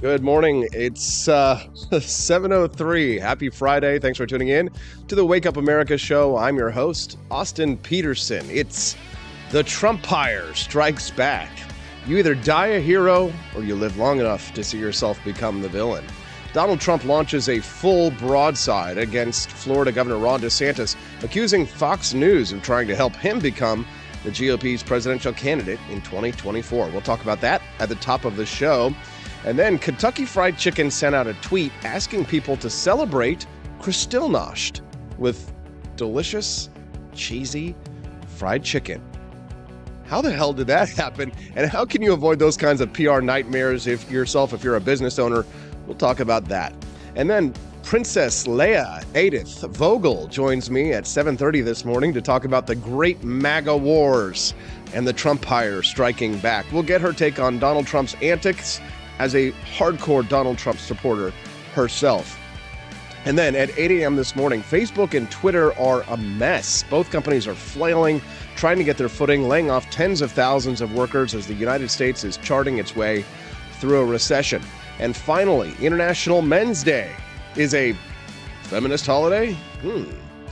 Good morning. It's 7:03. Happy Friday. Thanks for tuning in to the Wake Up America show. I'm your host, Austin Peterson. It's the Trump-pire strikes back. You either die a hero or you live long enough to see yourself become the villain. Donald Trump launches a full broadside against Florida Governor Ron DeSantis, accusing Fox News of trying to help him become the GOP's presidential candidate in 2024. We'll talk about that at the top of the show. And then Kentucky Fried Chicken sent out a tweet asking people to celebrate Kristallnacht with delicious, cheesy fried chicken. How the hell did that happen? And how can you avoid those kinds of PR nightmares if you're a business owner? We'll talk about that. And then Princess Leia Edie Vogel joins me at 7:30 this morning to talk about the great MAGA wars and the Trump-pire striking back. We'll get her take on Donald Trump's antics as a hardcore Donald Trump supporter herself. And then at 8 a.m. this morning, Facebook and Twitter are a mess. Both companies are flailing, trying to get their footing, laying off tens of thousands of workers as the United States is charting its way through a recession. And finally, International Men's Day is a feminist holiday?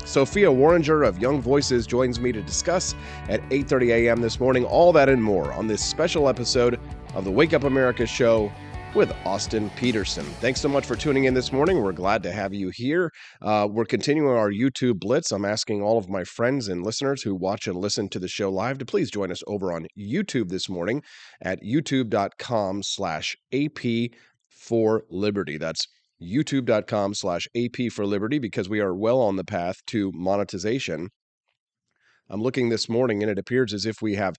Sophia Warringer of Young Voices joins me to discuss at 8:30 a.m. this morning. All that and more on this special episode of the Wake Up America show with Austin Peterson. Thanks so much for tuning in this morning. We're glad to have you here. We're continuing our YouTube Blitz. I'm asking all of my friends and listeners who watch and listen to the show live to please join us over on YouTube this morning at youtube.com/AP for Liberty. That's youtube.com/AP for Liberty, because we are well on the path to monetization. I'm looking this morning and it appears as if we have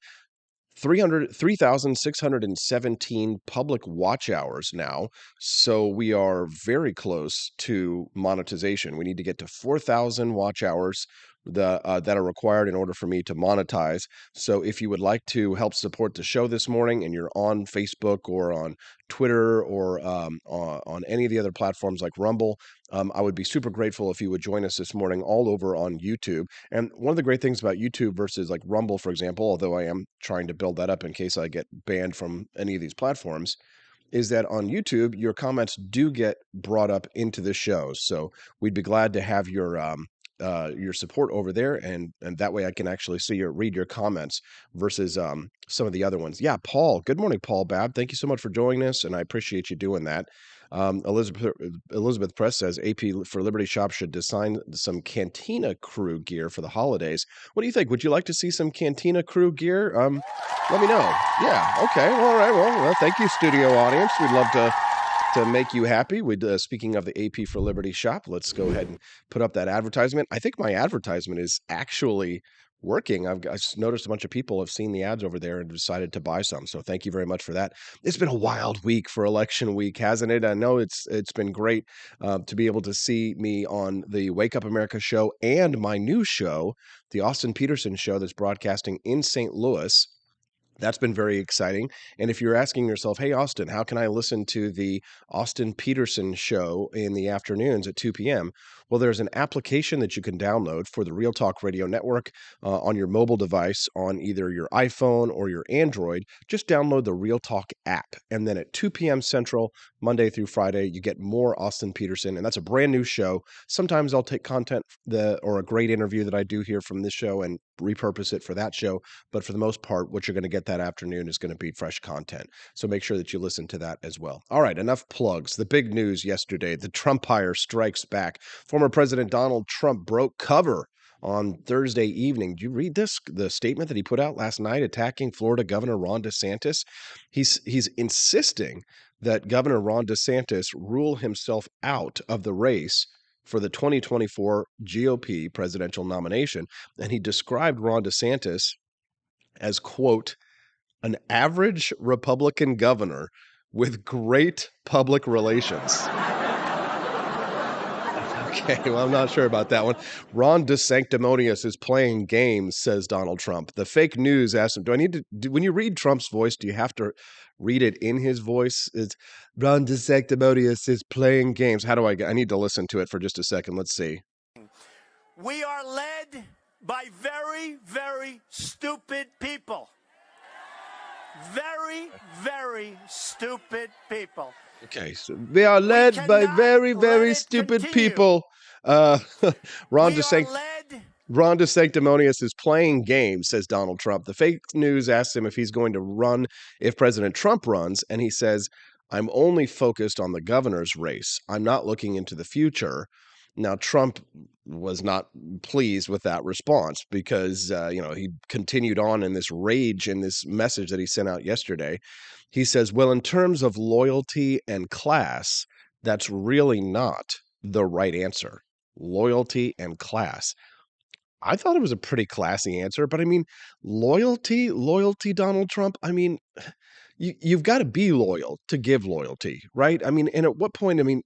3,617 public watch hours now. So we are very close to monetization. We need to get to 4,000 watch hours that are required in order for me to monetize. So if you would like to help support the show this morning and you're on Facebook or on Twitter or on any of the other platforms like Rumble, I would be super grateful if you would join us this morning all over on YouTube. And one of the great things about YouTube versus like Rumble, for example, although I am trying to build that up in case I get banned from any of these platforms, is that on YouTube, your comments do get brought up into the show. So we'd be glad to have your support over there, and that way I can actually see or read your comments versus some of the other ones. Yeah, Paul. Good morning, Paul Babb. Thank you so much for joining us, and I appreciate you doing that. Elizabeth Press says AP for Liberty Shop should design some Cantina crew gear for the holidays. What do you think? Would you like to see some Cantina crew gear? Let me know. Yeah. Okay. All right. Well, thank you, studio audience. We'd love to make you happy. Speaking of the AP for Liberty shop, let's go ahead and put up that advertisement. I think my advertisement is actually working. I've noticed a bunch of people have seen the ads over there and decided to buy some. So thank you very much for that. It's been a wild week for election week, hasn't it? I know it's been great to be able to see me on the Wake Up America show and my new show, the Austin Peterson show, that's broadcasting in St. Louis. That's been very exciting. And if you're asking yourself, hey, Austin, how can I listen to the Austin Peterson show in the afternoons at 2 p.m.? Well, there's an application that you can download for the Real Talk Radio Network on your mobile device on either your iPhone or your Android. Just download the Real Talk app. And then at 2 p.m. Central, Monday through Friday, you get more Austin Peterson. And that's a brand new show. Sometimes I'll take content or a great interview that I do here from this show and repurpose it for that show. But for the most part, what you're going to get that afternoon is going to be fresh content. So make sure that you listen to that as well. All right, enough plugs. The big news yesterday, the Trump-pire strikes back. Former President Donald Trump broke cover on Thursday evening. Did you read the statement that he put out last night attacking Florida Governor Ron DeSantis? He's insisting that Governor Ron DeSantis rule himself out of the race for the 2024 GOP presidential nomination. And he described Ron DeSantis as, quote, an average Republican governor with great public relations. Okay, well, I'm not sure about that one. Ron DeSanctimonious is playing games, says Donald Trump. The fake news asked him, when you read Trump's voice, do you have to read it in his voice? It's Ron DeSanctimonious is playing games. How do I need to listen to it for just a second. Let's see. We are led by very, very stupid people. Very very, very stupid people. Okay, so they are led by cannot very, let very it stupid continue. people. Ron We are DeSantis. led. Ron DeSanctimonious is playing games, says Donald Trump. The fake news asks him if he's going to run if President Trump runs, and he says, I'm only focused on the governor's race. I'm not looking into the future. Now, Trump was not pleased with that response because, he continued on in this rage in this message that he sent out yesterday. He says, well, in terms of loyalty and class, that's really not the right answer. Loyalty and class. I thought it was a pretty classy answer, but I mean, loyalty, Donald Trump. I mean, you've got to be loyal to give loyalty, right? I mean, and at what point? I mean,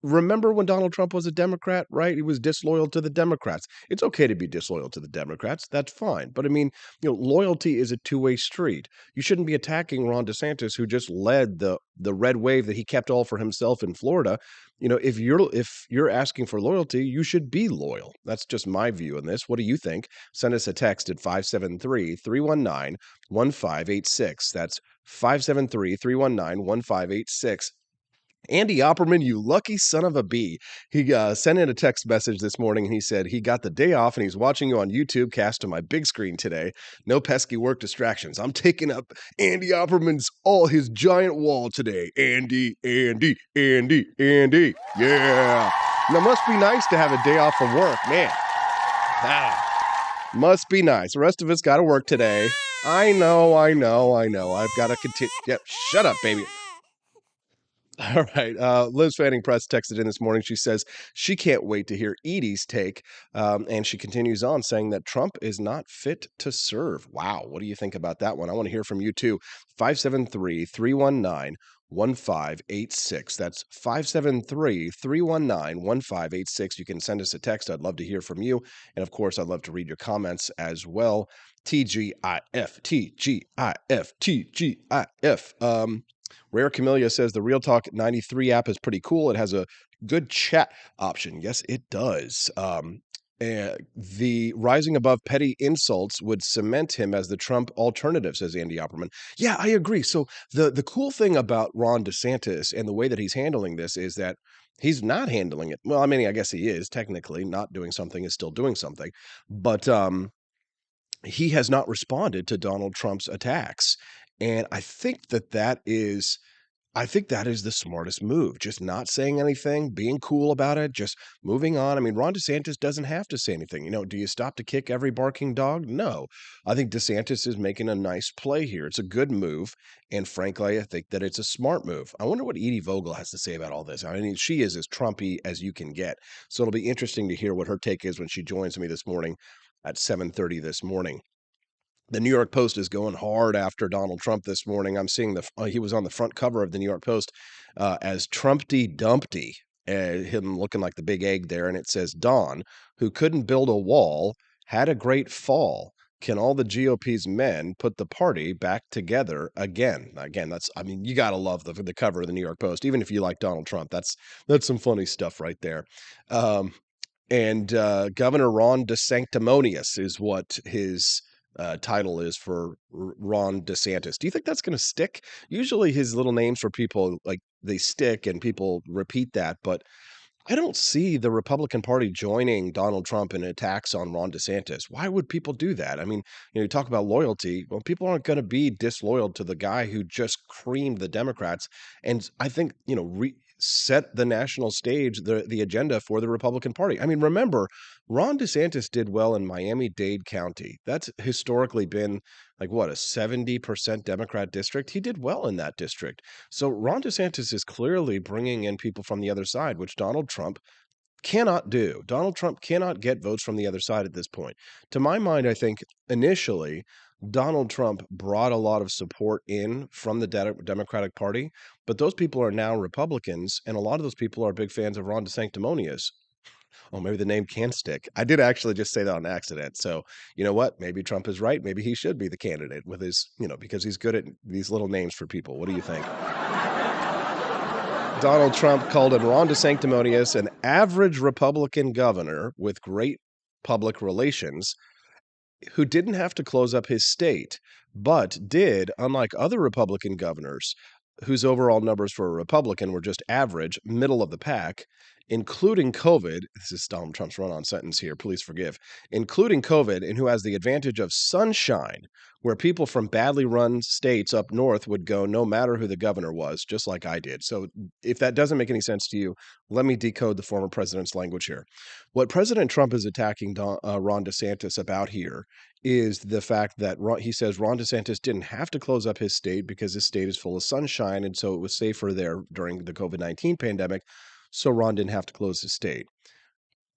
remember when Donald Trump was a Democrat, right? He was disloyal to the Democrats. It's okay to be disloyal to the Democrats. That's fine. But I mean, loyalty is a two-way street. You shouldn't be attacking Ron DeSantis, who just led the red wave that he kept all for himself in Florida. If you're asking for loyalty, you should be loyal. That's just my view on this. What do you think? Send us a text at 573-319-1586. That's 573-319-1586. Andy Opperman, you lucky son of a bee. He sent in a text message this morning and he said he got the day off and he's watching you on YouTube cast to my big screen today. No pesky work distractions. I'm taking up Andy Opperman's his giant wall today. Andy. Yeah. Now, must be nice to have a day off from work, man. Must be nice. The rest of us got to work today. I know. I've got to continue. Yep, shut up, baby. All right. Liz Fanning Press texted in this morning. She says she can't wait to hear Edie's take. And she continues on saying that Trump is not fit to serve. Wow. What do you think about that one? I want to hear from you too. 573-319-1586. That's 573-319-1586. You can send us a text. I'd love to hear from you. And of course, I'd love to read your comments as well. TGIF. Rare Camellia says the Real Talk 93 app is pretty cool. It has a good chat option. Yes, it does. The rising above petty insults would cement him as the Trump alternative, says Andy Opperman. Yeah, I agree. So the cool thing about Ron DeSantis and the way that he's handling this is that he's not handling it. Well, I mean, I guess he is technically. Not doing something is still doing something. But he has not responded to Donald Trump's attacks. And I think that is the smartest move. Just not saying anything, being cool about it, just moving on. I mean, Ron DeSantis doesn't have to say anything. Do you stop to kick every barking dog? No. I think DeSantis is making a nice play here. It's a good move. And frankly, I think that it's a smart move. I wonder what Edie Vogel has to say about all this. I mean, she is as Trumpy as you can get. So it'll be interesting to hear what her take is when she joins me this morning at 7:30 this morning. The New York Post is going hard after Donald Trump this morning. I'm seeing he was on the front cover of the New York Post as Trumpty Dumpty, him looking like the big egg there. And it says, Don, who couldn't build a wall, had a great fall. Can all the GOP's men put the party back together again? Again, you got to love the cover of the New York Post, even if you like Donald Trump. That's some funny stuff right there. And Governor Ron DeSanctimonious is what his title is for Ron DeSantis. Do you think that's going to stick? Usually his little names for people, like, they stick and people repeat that, but I don't see the Republican Party joining Donald Trump in attacks on Ron DeSantis. Why would people do that? I mean, you talk about loyalty. Well, people aren't going to be disloyal to the guy who just creamed the Democrats. And I think, set the national stage, the agenda for the Republican Party. I mean, remember, Ron DeSantis did well in Miami-Dade County. That's historically been like, what, a 70% Democrat district? He did well in that district. So Ron DeSantis is clearly bringing in people from the other side, which Donald Trump cannot do. Donald Trump cannot get votes from the other side at this point. To my mind, I think initially Donald Trump brought a lot of support in from the Democratic Party, but those people are now Republicans, and a lot of those people are big fans of Ron DeSanctimonious. Oh, maybe the name can stick. I did actually just say that on accident. So, you know what? Maybe Trump is right. Maybe he should be the candidate with his, because he's good at these little names for people. What do you think? Donald Trump called him Ron DeSanctimonious, an average Republican governor with great public relations who didn't have to close up his state. but did, unlike other Republican governors whose overall numbers for a Republican were just average, middle of the pack, including COVID. This is Donald Trump's run-on sentence here, please forgive. Including COVID, and who has the advantage of sunshine, where people from badly run states up north would go no matter who the governor was, just like I did. So if that doesn't make any sense to you, let me decode the former president's language here. What President Trump is attacking Ron DeSantis about here is the fact that he says Ron DeSantis didn't have to close up his state because his state is full of sunshine, and so it was safer there during the COVID-19 pandemic, so Ron didn't have to close his state.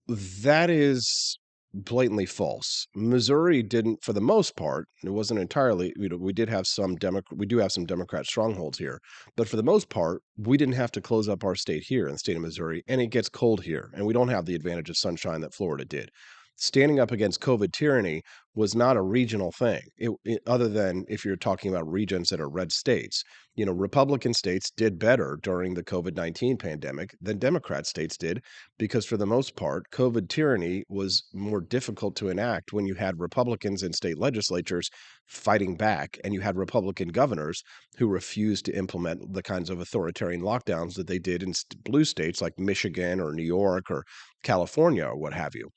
That is blatantly false. Missouri didn't, for the most part. It wasn't entirely. We do have some Democrat strongholds here, but for the most part, we didn't have to close up our state here in the state of Missouri, and it gets cold here, and we don't have the advantage of sunshine that Florida did. Standing up against COVID tyranny was not a regional thing, other than if you're talking about regions that are red states. Republican states did better during the COVID-19 pandemic than Democrat states did, because for the most part, COVID tyranny was more difficult to enact when you had Republicans in state legislatures fighting back, and you had Republican governors who refused to implement the kinds of authoritarian lockdowns that they did in blue states like Michigan or New York or California or what have you.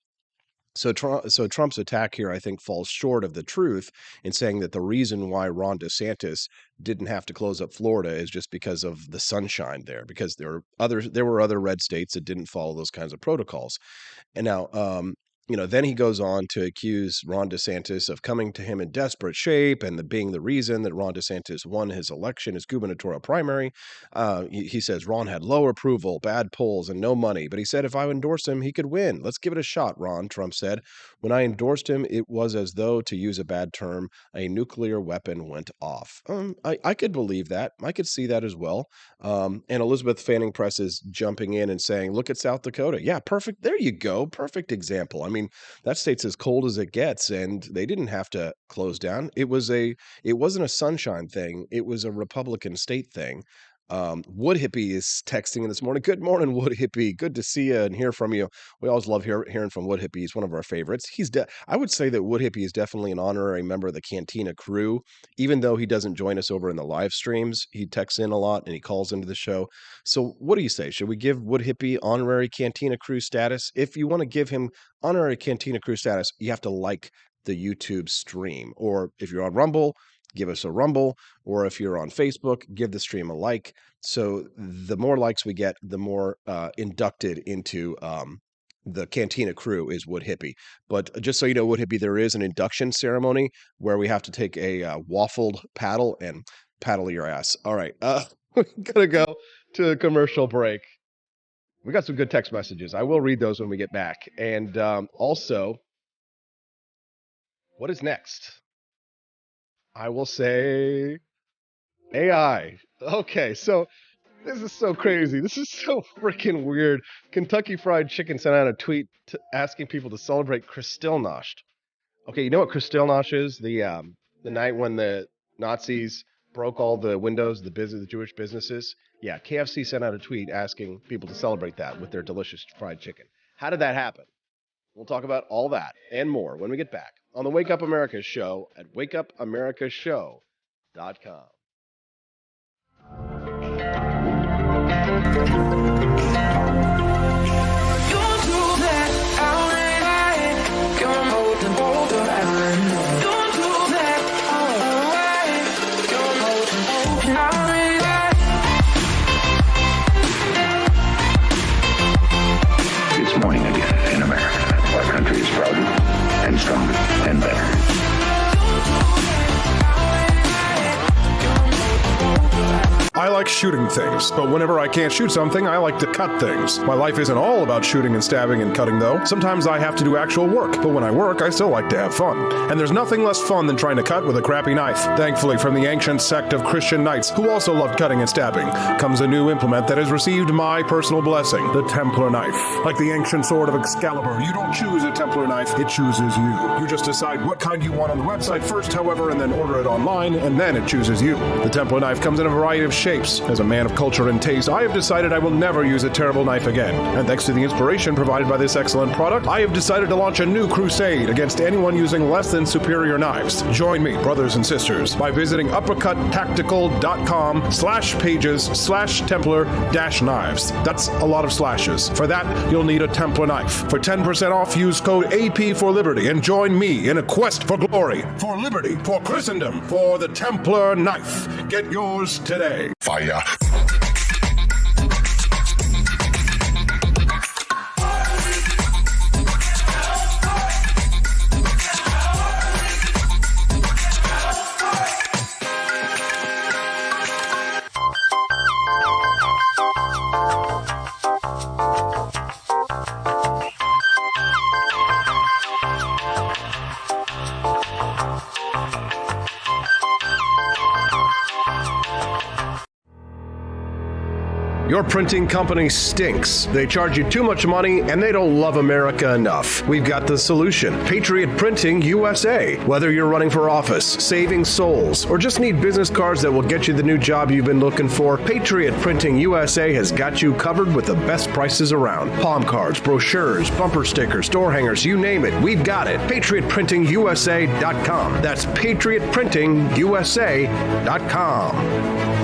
So Trump's attack here, I think, falls short of the truth in saying that the reason why Ron DeSantis didn't have to close up Florida is just because of the sunshine there, because there were other red states that didn't follow those kinds of protocols. And now, then he goes on to accuse Ron DeSantis of coming to him in desperate shape and being the reason that Ron DeSantis won his election, his gubernatorial primary. He says Ron had low approval, bad polls, and no money. But he said if I endorsed him, he could win. Let's give it a shot, Ron, Trump said. When I endorsed him, it was as though, to use a bad term, a nuclear weapon went off. I could believe that. I could see that as well. And Elizabeth Fanning Press is jumping in and saying, look at South Dakota. Yeah, perfect. There you go. Perfect example. I mean, that state's as cold as it gets, and they didn't have to close down. It wasn't a sunshine thing. It was a Republican state thing. Wood Hippie is texting in this morning. Good morning, Wood Hippie. Good to see you and hear from you. We always love hearing from Wood Hippie. He's one of our favorites. I would say that Wood Hippie is definitely an honorary member of the Cantina crew, even though he doesn't join us over in the live streams. He texts in a lot and he calls into the show. So what do you say? Should we give Wood Hippie honorary Cantina crew status? If you want to give him honorary Cantina crew status, you have to like the YouTube stream. Or if you're on Rumble, give us a rumble, or if you're on Facebook, give the stream a like. So the more likes we get, the more inducted into the Cantina crew is Wood Hippie. But just so you know, Wood Hippie, there is an induction ceremony where we have to take a waffled paddle and paddle your ass. All right, we're gonna go to a commercial break. We got some good text messages. I will read those when we get back. And also, what is next? I will say AI. Okay, so this is so crazy. This is so freaking weird. Kentucky Fried Chicken sent out a tweet asking people to celebrate Kristallnacht. Okay, you know what Kristallnacht is? The night when the Nazis broke all the windows, the Jewish businesses. Yeah, KFC sent out a tweet asking people to celebrate that with their delicious fried chicken. How did that happen? We'll talk about all that and more when we get back on the Wake Up America show at wakeupAmericaShow.com. It's morning again in America. Our country is prouder and stronger and better. I like shooting things, but whenever I can't shoot something, I like to cut things. My life isn't all about shooting and stabbing and cutting, though. Sometimes I have to do actual work, but when I work, I still like to have fun. And there's nothing less fun than trying to cut with a crappy knife. Thankfully, from the ancient sect of Christian knights, who also loved cutting and stabbing, comes a new implement that has received my personal blessing, the Templar knife. Like the ancient sword of Excalibur, you don't choose a Templar knife, it chooses you. You just decide what kind you want on the website first, however, and then order it online, and then it chooses you. The Templar knife comes in a variety of shapes, knives. As a man of culture and taste, I have decided I will never use a terrible knife again. And thanks to the inspiration provided by this excellent product, I have decided to launch a new crusade against anyone using less than superior knives. Join me, brothers and sisters, by visiting uppercuttactical.com/pages/Templar-knives. That's a lot of slashes. For that, you'll need a Templar knife. For 10% off, use code AP for Liberty and join me in a quest for glory, for liberty, for Christendom, for the Templar knife. Get yours today. Fire. Your printing company stinks. They charge you too much money and they don't love America enough. We've got the solution. Patriot Printing USA. Whether you're running for office, saving souls, or just need business cards that will get you the new job you've been looking for, Patriot Printing USA has got you covered with the best prices around. Palm cards, brochures, bumper stickers, door hangers, you name it, we've got it. PatriotPrintingUSA.com. That's PatriotPrintingUSA.com.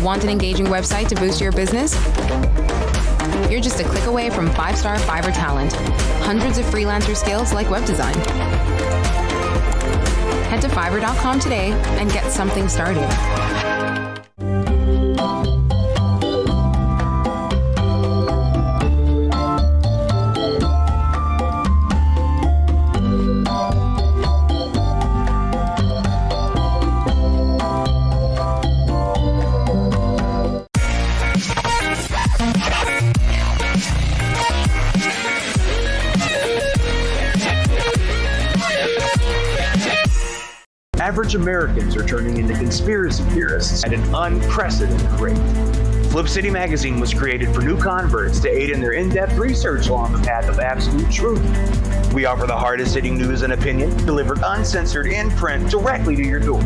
Want an engaging website to boost your business? You're just a click away from 5-star Fiverr talent. Hundreds of freelancer skills like web design. Head to Fiverr.com today and get something started. Average Americans are turning into conspiracy theorists at an unprecedented rate. Flip City Magazine was created for new converts to aid in their in-depth research along the path of absolute truth. We offer the hardest-hitting news and opinion delivered uncensored in print directly to your door.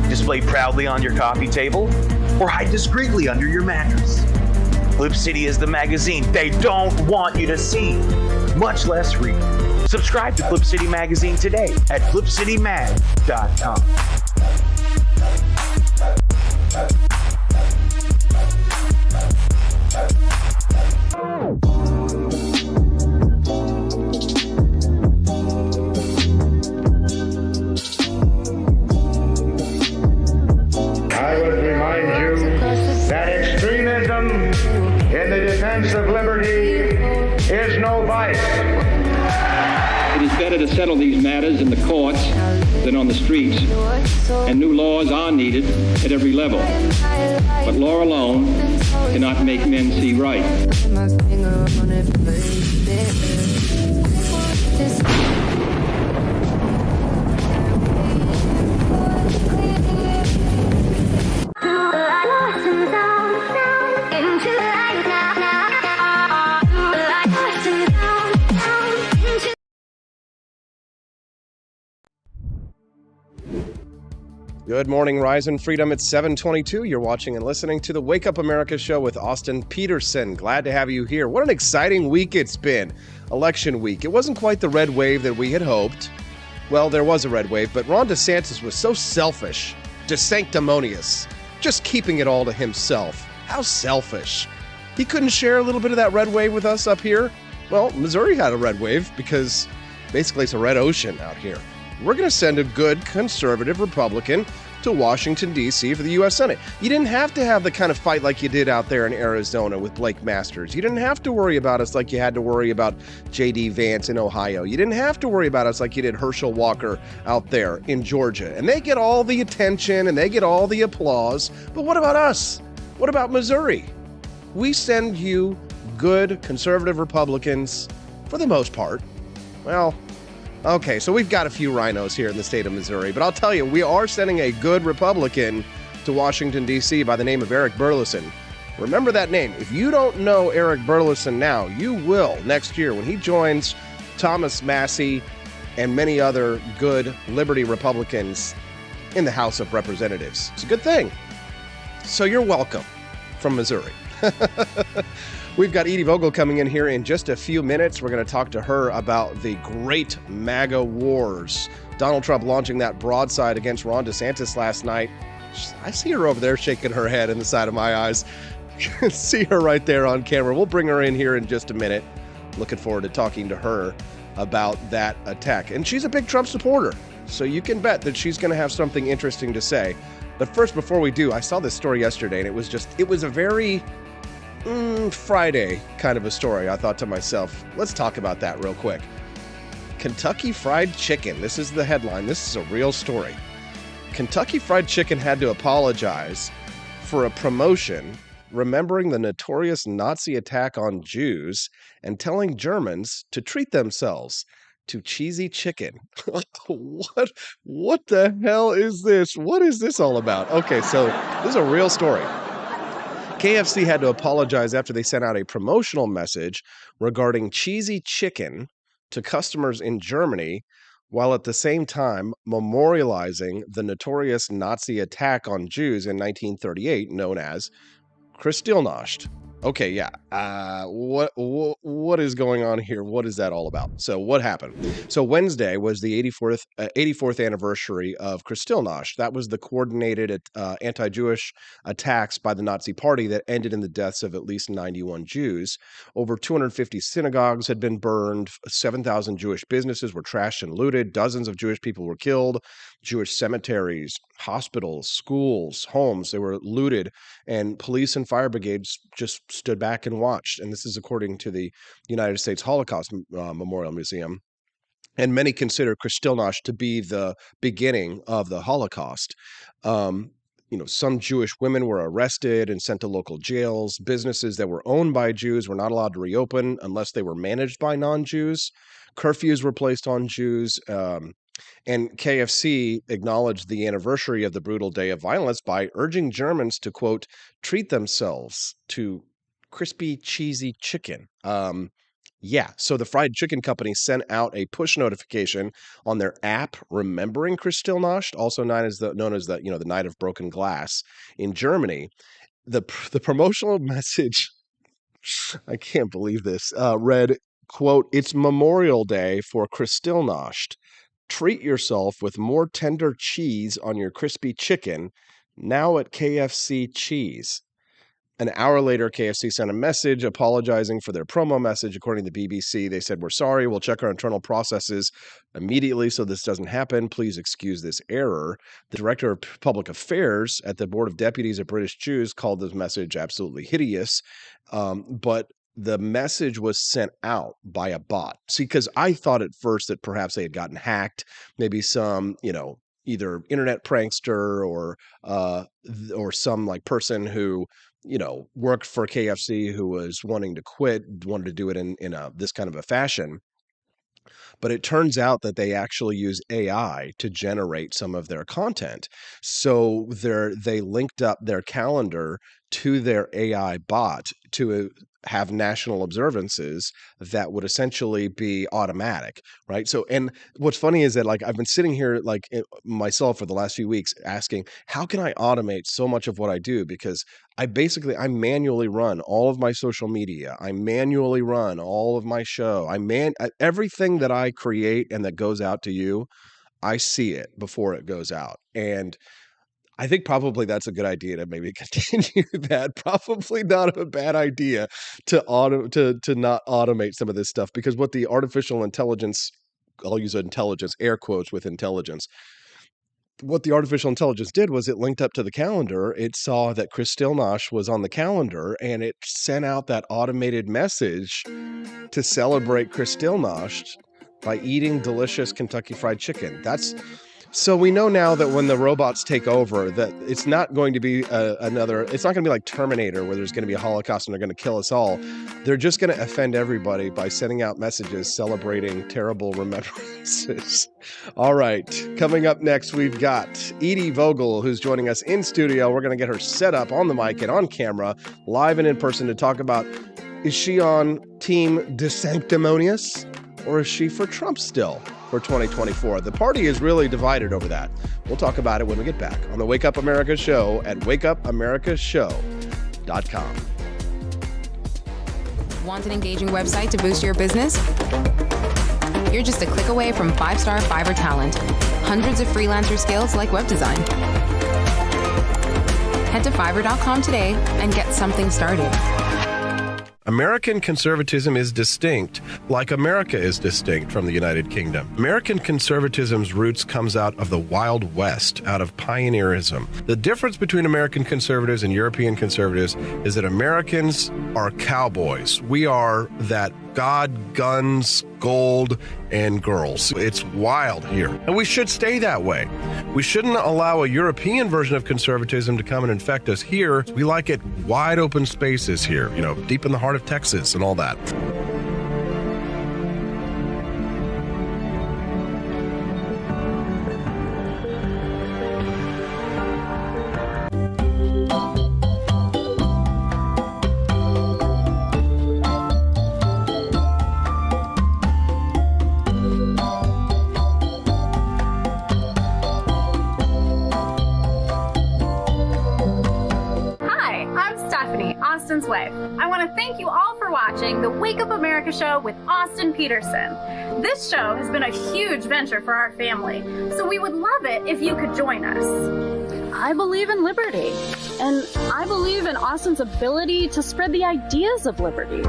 Display proudly on your coffee table or hide discreetly under your mattress. Flip City is the magazine they don't want you to see, much less read. Subscribe to Flip City Magazine today at flipcitymag.com. I would remind you that extremism in the defense of liberty is no vice. It is better to settle these matters in the courts than on the streets, and new laws are needed at every level. But law alone cannot make men see right. Good morning, Rise and Freedom. It's 7:22. You're watching and listening to the Wake Up America show with Austin Peterson. Glad to have you here. What an exciting week it's been. Election week. It wasn't quite the red wave that we had hoped. Well, there was a red wave, but Ron DeSantis was so selfish, sanctimonious, just keeping it all to himself. How selfish. He couldn't share a little bit of that red wave with us up here. Well, Missouri had a red wave because basically it's a red ocean out here. We're going to send a good conservative Republican to Washington, D.C. for the U.S. Senate. You didn't have to have the kind of fight like you did out there in Arizona with Blake Masters. You didn't have to worry about us like you had to worry about J.D. Vance in Ohio. You didn't have to worry about us like you did Herschel Walker out there in Georgia. And they get all the attention and they get all the applause. But what about us? What about Missouri? We send you good conservative Republicans for the most part. Well, okay, so we've got a few rhinos here in the state of Missouri, but I'll tell you, we are sending a good Republican to Washington, D.C. by the name of Eric Burleson. Remember that name. If you don't know Eric Burleson now, you will next year when he joins Thomas Massie and many other good Liberty Republicans in the House of Representatives. It's a good thing. So you're welcome from Missouri. We've got Edie Vogel coming in here in just a few minutes. We're going to talk to her about the great MAGA wars. Donald Trump launching that broadside against Ron DeSantis last night. I see her over there shaking her head in the side of my eyes. See her right there on camera. We'll bring her in here in just a minute. Looking forward to talking to her about that attack. And she's a big Trump supporter, so you can bet that she's going to have something interesting to say. But first, before we do, I saw this story yesterday, and it was a very Friday kind of a story. I thought to myself, let's talk about that real quick. Kentucky Fried Chicken. This is the headline. This is a real story. Kentucky Fried Chicken had to apologize for a promotion remembering the notorious Nazi attack on Jews and telling Germans to treat themselves to cheesy chicken. What the hell is this? What is this all about? Okay, so this is a real story. KFC had to apologize after they sent out a promotional message regarding cheesy chicken to customers in Germany, while at the same time memorializing the notorious Nazi attack on Jews in 1938, known as Kristallnacht. Okay, yeah. What is going on here? What is that all about? So what happened? So Wednesday was the 84th anniversary of Kristallnacht. That was the coordinated anti-Jewish attacks by the Nazi Party that ended in the deaths of at least 91 Jews. Over 250 synagogues had been burned. 7,000 Jewish businesses were trashed and looted. Dozens of Jewish people were killed. Jewish cemeteries, hospitals, schools, homes, they were looted, and police and fire brigades just stood back and watched. And this is according to the United States Holocaust Memorial Museum. And many consider Kristallnacht to be the beginning of the Holocaust. Some Jewish women were arrested and sent to local jails. Businesses that were owned by Jews were not allowed to reopen unless they were managed by non-Jews. Curfews were placed on Jews. And KFC acknowledged the anniversary of the brutal day of violence by urging Germans to, quote, treat themselves to crispy, cheesy chicken. So the fried chicken company sent out a push notification on their app remembering Kristallnacht, also known as the Night of Broken Glass in Germany. The promotional message, I can't believe this, read, quote, it's Memorial Day for Kristallnacht. Treat yourself with more tender cheese on your crispy chicken, now at KFC Cheese. An hour later, KFC sent a message apologizing for their promo message. According to the BBC, they said, we're sorry, we'll check our internal processes immediately so this doesn't happen. Please excuse this error. The director of public affairs at the Board of Deputies of British Jews called this message absolutely hideous, but the message was sent out by a bot. See, because I thought at first that perhaps they had gotten hacked, maybe some, either internet prankster or some like person who, worked for KFC who was wanting to quit, wanted to do it in this kind of a fashion. But it turns out that they actually use AI to generate some of their content. So they linked up their calendar to their AI bot to have national observances that would essentially be automatic, right? So, and what's funny is that I've been sitting here myself for the last few weeks asking, how can I automate so much of what I do? Because I manually run all of my social media. I manually run all of my show. Everything that I create and that goes out to you, I see it before it goes out. And I think probably that's a good idea to maybe continue that. Probably not a bad idea to not automate some of this stuff, because what the artificial intelligence, I'll use intelligence, air quotes with intelligence. What the artificial intelligence did was it linked up to the calendar. It saw that Kristallnacht was on the calendar, and it sent out that automated message to celebrate Kristallnacht by eating delicious Kentucky Fried Chicken. So we know now that when the robots take over, that it's not going to be it's not going to be like Terminator, where there's going to be a Holocaust and they're going to kill us all. They're just going to offend everybody by sending out messages celebrating terrible remembrances. All right, coming up next, we've got Edie Vogel, who's joining us in studio. We're going to get her set up on the mic and on camera, live and in person, to talk about, is she on Team DeSanctimonious, or is she for Trump still for 2024? The party is really divided over that. We'll talk about it when we get back on the Wake Up America Show at wakeupAmericaShow.com. Want an engaging website to boost your business? You're just a click away from 5-star Fiverr talent. Hundreds of freelancer skills like web design. Head to Fiverr.com today and get something started. American conservatism is distinct, like America is distinct from the United Kingdom. American conservatism's roots comes out of the Wild West, out of pioneerism. The difference between American conservatives and European conservatives is that Americans are cowboys. We are that God, guns, gold, and girls. It's wild here, and we should stay that way. We shouldn't allow a European version of conservatism to come and infect us here. We like it wide open spaces here, deep in the heart of Texas and all that. Wife. I want to thank you all for watching the Wake Up America Show with Austin Peterson. This show has been a huge venture for our family, so we would love it if you could join us. I believe in liberty, and I believe in Austin's ability to spread the ideas of liberty.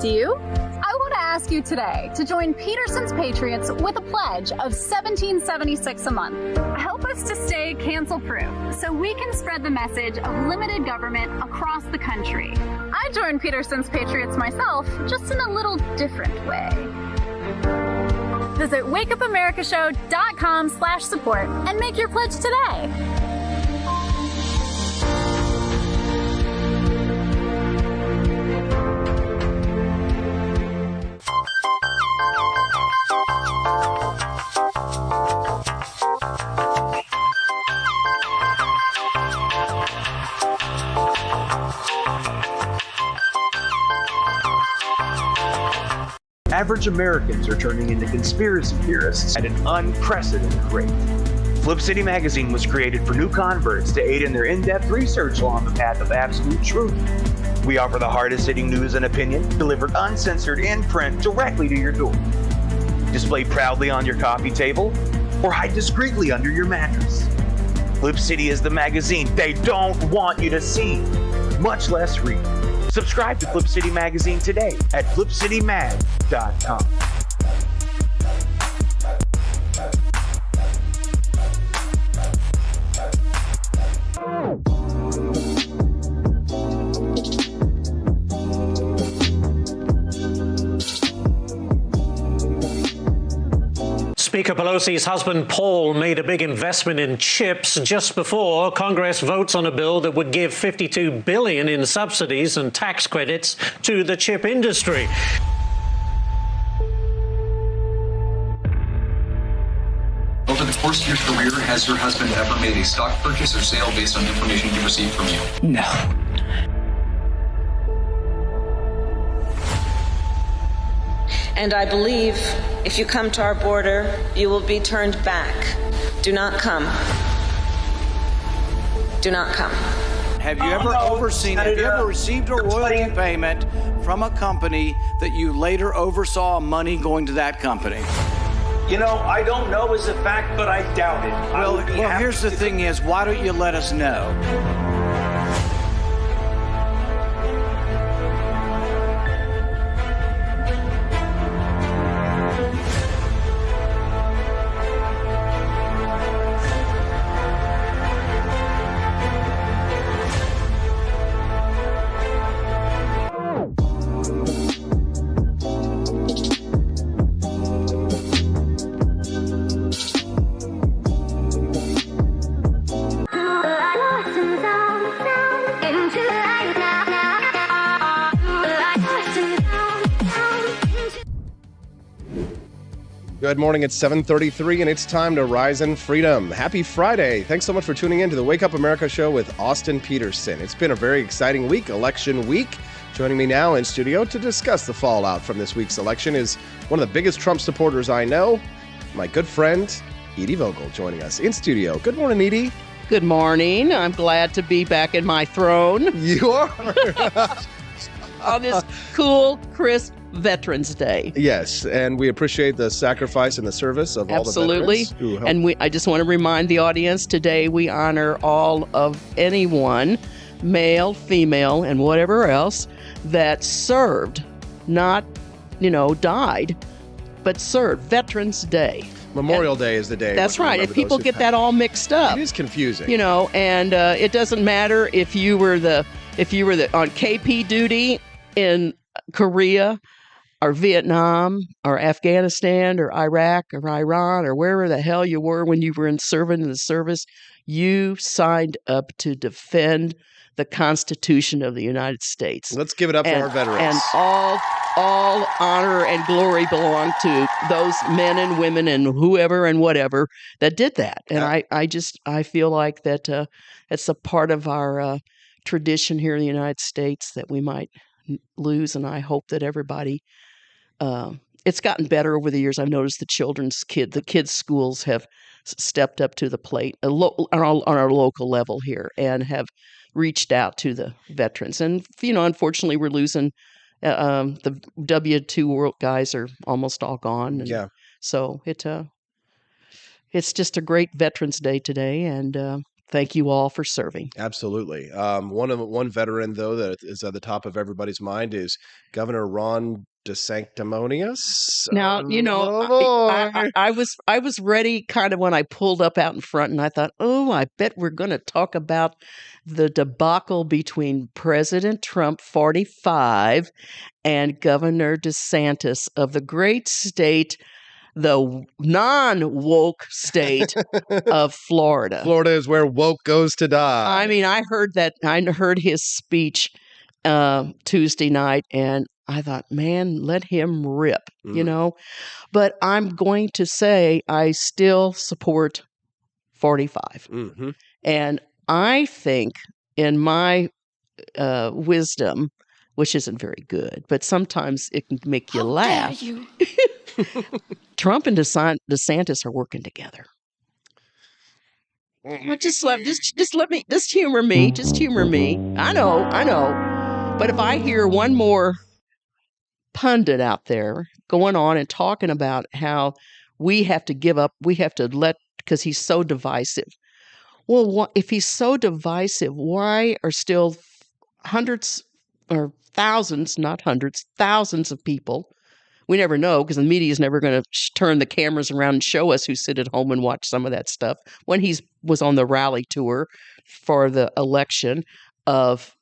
Do you? I want to ask you today to join Peterson's Patriots with a pledge of $17.76 a month. Help us to stay cancel-proof so we can spread the message of limited government across the country. I joined Peterson's Patriots myself, just in a little different way. Visit wakeupAmericaShow.com/support and make your pledge today. Average Americans are turning into conspiracy theorists at an unprecedented rate. Flip City Magazine was created for new converts to aid in their in-depth research along the path of absolute truth. We offer the hardest-hitting news and opinion delivered uncensored in print directly to your door. Display proudly on your coffee table or hide discreetly under your mattress. Flip City is the magazine they don't want you to see, much less read. Subscribe to Flip City Magazine today at flipcitymag.com. Speaker Pelosi's husband, Paul, made a big investment in chips just before Congress votes on a bill that would give $52 billion in subsidies and tax credits to the chip industry. Over the course of your career, has your husband ever made a stock purchase or sale based on information he received from you? No. And I believe if you come to our border, you will be turned back. Do not come. Do not come. Have you ever received a royalty payment from a company that you later oversaw money going to that company? I don't know as a fact, but I doubt it. Well, here's the thing is, why don't you let us know? Good morning. It's 7:33, and it's time to rise in freedom. Happy Friday. Thanks so much for tuning in to the Wake Up America show with Austin Peterson. It's been a very exciting week, election week. Joining me now in studio to discuss the fallout from this week's election is one of the biggest Trump supporters I know, my good friend, Edie Vogel, joining us in studio. Good morning, Edie. Good morning. I'm glad to be back in my throne. You are. On this cool, crisp Veterans Day. Yes, and we appreciate the sacrifice and the service of all the veterans who helped. And I just want to remind the audience, today we honor all of anyone, male, female, and whatever else, that served, not, died, but served. Veterans Day. Memorial Day is the day. That's right. And people get that all mixed up. It is confusing. And it doesn't matter if you were on KP duty in Korea or Vietnam or Afghanistan or Iraq or Iran or wherever the hell you were when you were serving in the service. You signed up to defend the Constitution of the United States. Let's give it up for our veterans. And all honor and glory belong to those men and women and whoever and whatever that did that. And I feel like that it's a part of our tradition here in the United States that we might lose. And I hope that everybody, it's gotten better over the years. I've noticed the kids' schools have stepped up to the plate on our local level here and have reached out to the veterans. And, unfortunately, we're losing. The W2 world guys are almost all gone. And so it's just a great Veterans Day today, and thank you all for serving. Absolutely. One veteran, though, that is at the top of everybody's mind is Governor Ron DeSanctimonious. Now, I was ready kind of when I pulled up out in front, and I thought, I bet we're going to talk about the debacle between President Trump, 45, and Governor DeSantis of the great state, the non-woke state of Florida. Florida is where woke goes to die. I mean, I heard his speech Tuesday night, and I thought, man, let him rip, But I'm going to say I still support 45. Mm-hmm. And I think in my wisdom, which isn't very good, but sometimes it can make you laugh. Dare you? Trump and DeSantis are working together. Just humor me. Just humor me. I know. But if I hear one more pundit out there going on and talking about how we have to give up, because he's so divisive. Well, if he's so divisive, why are still hundreds or thousands, not hundreds, thousands of people? We never know, because the media is never going to turn the cameras around and show us who sit at home and watch some of that stuff. When he was on the rally tour for the election of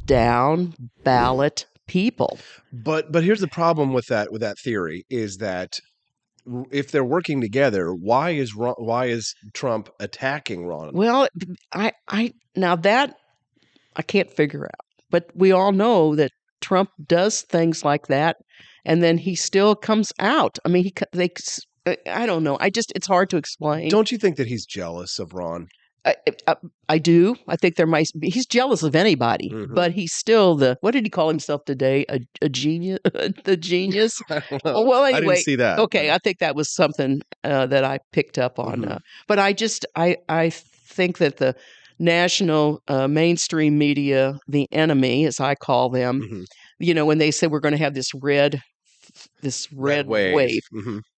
down ballot people. But here's the problem with that theory is that if they're working together, why is Trump attacking Ron? Well, now that I can't figure out. But we all know that Trump does things like that, and then he still comes out. I mean, I don't know. It's hard to explain. Don't you think that he's jealous of Ron? I do. I think there might be. He's jealous of anybody, but he's still what did he call himself today? A genius? The genius? I don't know. Well, anyway, I didn't see that. Okay, I think that was something that I picked up on. But I think that the national mainstream media, the enemy, as I call them, when they said we're going to have this red wave.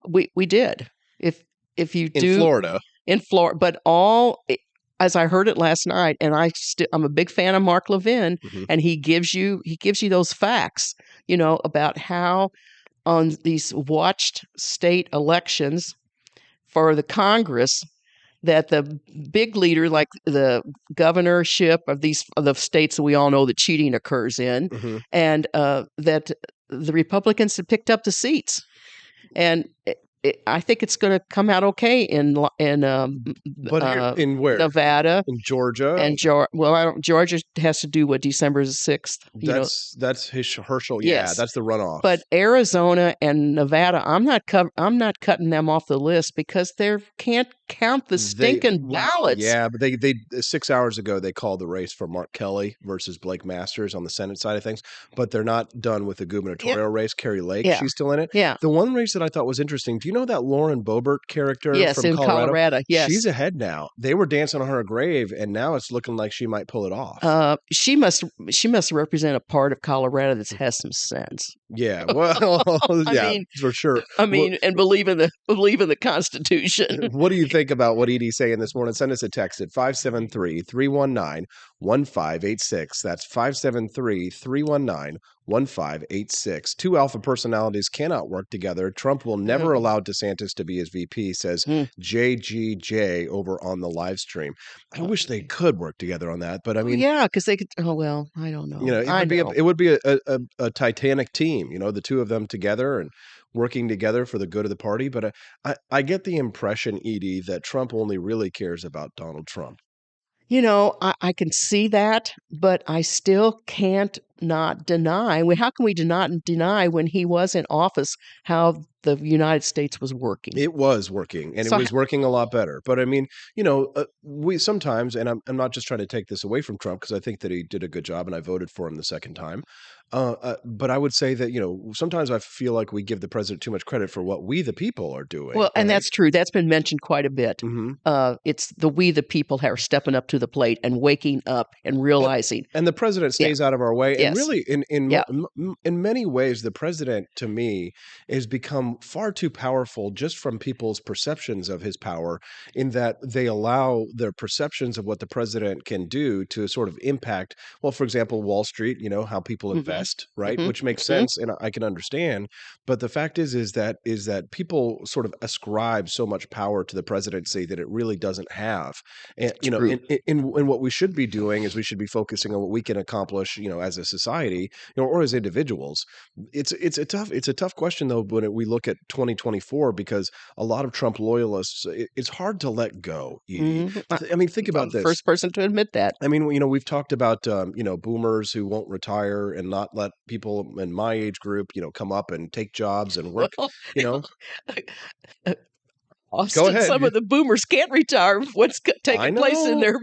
We did. If you do in Florida, but as I heard it last night, and I'm a big fan of Mark Levin, and he gives you those facts, about how on these watched state elections for the Congress, that the big leader, like the governorship of the states that we all know that cheating occurs in, and that the Republicans had picked up the seats. And I think it's going to come out okay in But in where? Nevada, In Georgia? and Georgia has to do what December 6th. That's Herschel. Yeah, Yes. that's the runoff. But Arizona and Nevada, I'm not cutting them off the list because they can't count the stinking ballots. Yeah, but they 6 hours ago they called the race for Mark Kelly versus Blake Masters on the Senate side of things, but they're not done with the gubernatorial race. Carrie Lake, she's still in it. Yeah. The one race that I thought was interesting. Do you know that Lauren Boebert character? Yes, from in Colorado. Yes, she's ahead now. They were dancing on her grave, and now it's looking like she might pull it off. She must represent a part of Colorado that has some sense. Yeah, well, yeah, mean, for sure. And believe in the Constitution. What do you think about what Edie's saying this morning? Send us a text at 573-319-1586. That's 573-319-1586. Two alpha personalities cannot work together. Trump will never allow DeSantis to be his VP, says JGJ over on the live stream. I wish they could work together on that, but I mean, yeah, because they could. Oh well, I don't know. It would be a Titanic team. The two of them together and working together for the good of the party. But I get the impression, Edie, that Trump only really cares about Donald Trump. I can see that, but I still can't not deny. How can we not deny when he was in office how the United States was working? It was working, and it was working a lot better. But I mean, we sometimes, and I'm not just trying to take this away from Trump because I think that he did a good job, and I voted for him the second time. But I would say that, sometimes I feel like we give the president too much credit for what we, the people, are doing. Well, and that's true. That's been mentioned quite a bit. It's we, the people, are stepping up to the plate and waking up and realizing. And the president stays out of our way. Yes. And really, in many ways, the president, to me, has become far too powerful just from people's perceptions of his power, in that they allow their perceptions of what the president can do to sort of impact, well, for example, Wall Street, how people invest, right? Which makes sense, and I can understand. But the fact is that people sort of ascribe so much power to the presidency that it really doesn't have. And in what we should be doing is we should be focusing on what we can accomplish, as a society, or as individuals. It's a tough question though when we look at 2024, because a lot of Trump loyalists, it's hard to let go. Edie. I mean, think about this. First person to admit that. I mean, we've talked about boomers who won't retire and not let people in my age group, come up and take jobs and work. Austin, Go ahead. Some of the boomers can't retire. What's taking place in their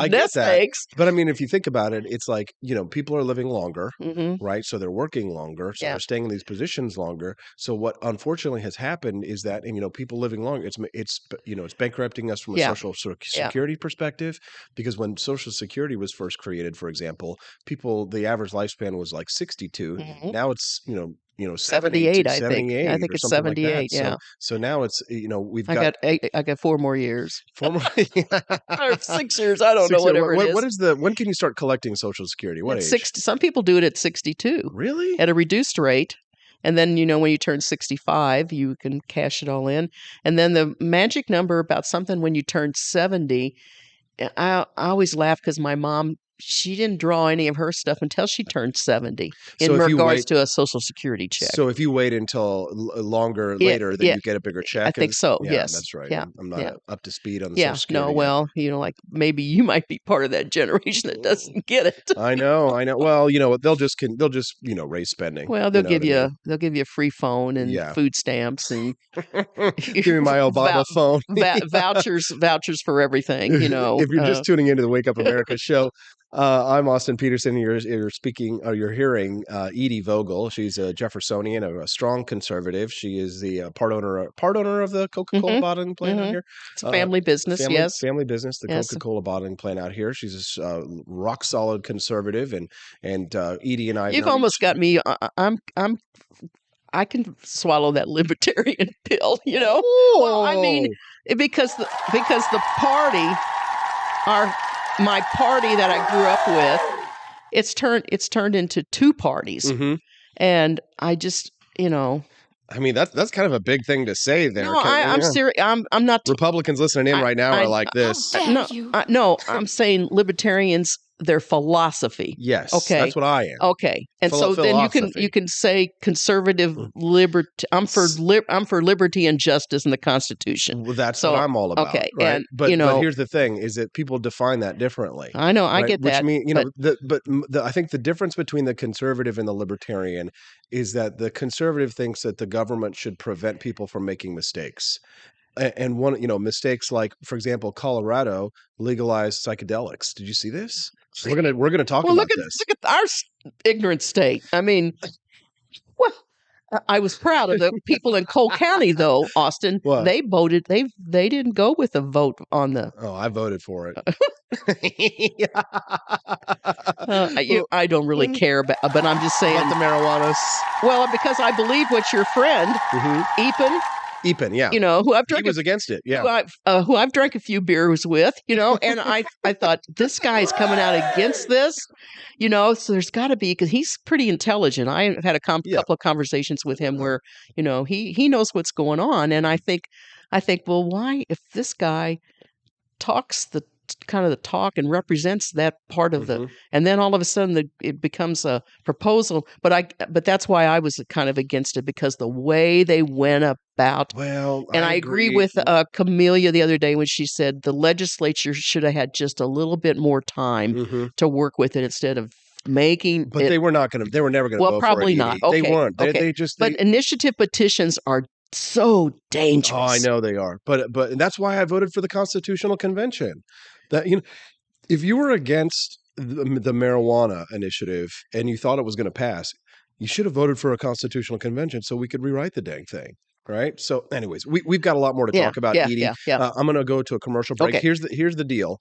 nest eggs? But I mean, if you think about it, it's like people are living longer, right? So they're working longer, so they're staying in these positions longer. So what unfortunately has happened is that, people living longer, it's bankrupting us from a social security perspective, because when Social Security was first created, for example, the average lifespan was like 62. Now it's 78, I think. I think it's 78. Like yeah. So now it's I got 4 more years. 4 more or 6 years. I don't know. Whatever it is. When can you start collecting Social Security? What age? 60. Some people do it at 62. Really? At a reduced rate. And then, when you turn 65, you can cash it all in. And then the magic number about something when you turn 70, I always laugh because my mom, she didn't draw any of her stuff until she turned 70 in regards to a Social Security check. So if you wait until later, then you get a bigger check? I think so, yes. That's right. Yeah. I'm not up to speed on the Social Security. No, well, like maybe you might be part of that generation that doesn't get it. I know. Well, they'll just raise spending. Well, they'll give you a free phone and food stamps and give me my Obama phone. vouchers for everything, If you're just tuning into the Wake Up America show, I'm Austin Peterson. You're hearing Edie Vogel. She's a Jeffersonian, a strong conservative. She is the part owner of the Coca-Cola bottling plant out here. It's a family business, yes. Family business, the Coca-Cola bottling plant out here. She's a rock solid conservative, and Edie and I. You've almost got me. I can swallow that libertarian pill, Well, I mean, because the party my party that I grew up with, it's turned into two parties, and I just, I mean, that's kind of a big thing to say there. No, I'm serious. I'm not. Republicans listening in right now are like this. No, I'm saying libertarians their philosophy. Yes, okay, that's what I am. Okay, and so then you can say conservative liberty. I'm for liberty and justice in the Constitution. Well, that's what I'm all about. Okay, right? and but here's the thing: is that people define that differently. I know, I right? get Which that. mean, I think the difference between the conservative and the libertarian is that the conservative thinks that the government should prevent people from making mistakes. And one, mistakes like, for example, Colorado legalized psychedelics. Did you see this? We're gonna talk about this. Look at our ignorant state. I mean, well, I was proud of the people in Cole County, though, Austin. What? They voted. They didn't go with a vote on the. Oh, I voted for it. I don't really care, but I'm just saying about the marijuana. Well, because I believe what your friend Epen, yeah, who I've drank. He was against it, yeah. Who I've drank a few beers with, and I thought this guy's coming out against this, So there's got to be, because he's pretty intelligent. I've had a couple of conversations with him where he knows what's going on, and I think, well, why, if this guy talks the talk and represents that part of the, and then all of a sudden it becomes a proposal. But that's why I was kind of against it, because the way they went about. Well, and I agree with Camelia the other day when she said the legislature should have had just a little bit more time to work with it instead of making. But they were never going to. Well, vote probably for it, not. Edie. Okay. They weren't. Okay. But initiative petitions are so dangerous. Oh, I know they are. But and that's why I voted for the Constitutional Convention. That if you were against the marijuana initiative and you thought it was going to pass, you should have voted for a Constitutional Convention so we could rewrite the dang thing. Right. So anyways, we've got a lot more to talk about, Edie. Yeah. I'm going to go to a commercial break. Okay. Here's the deal.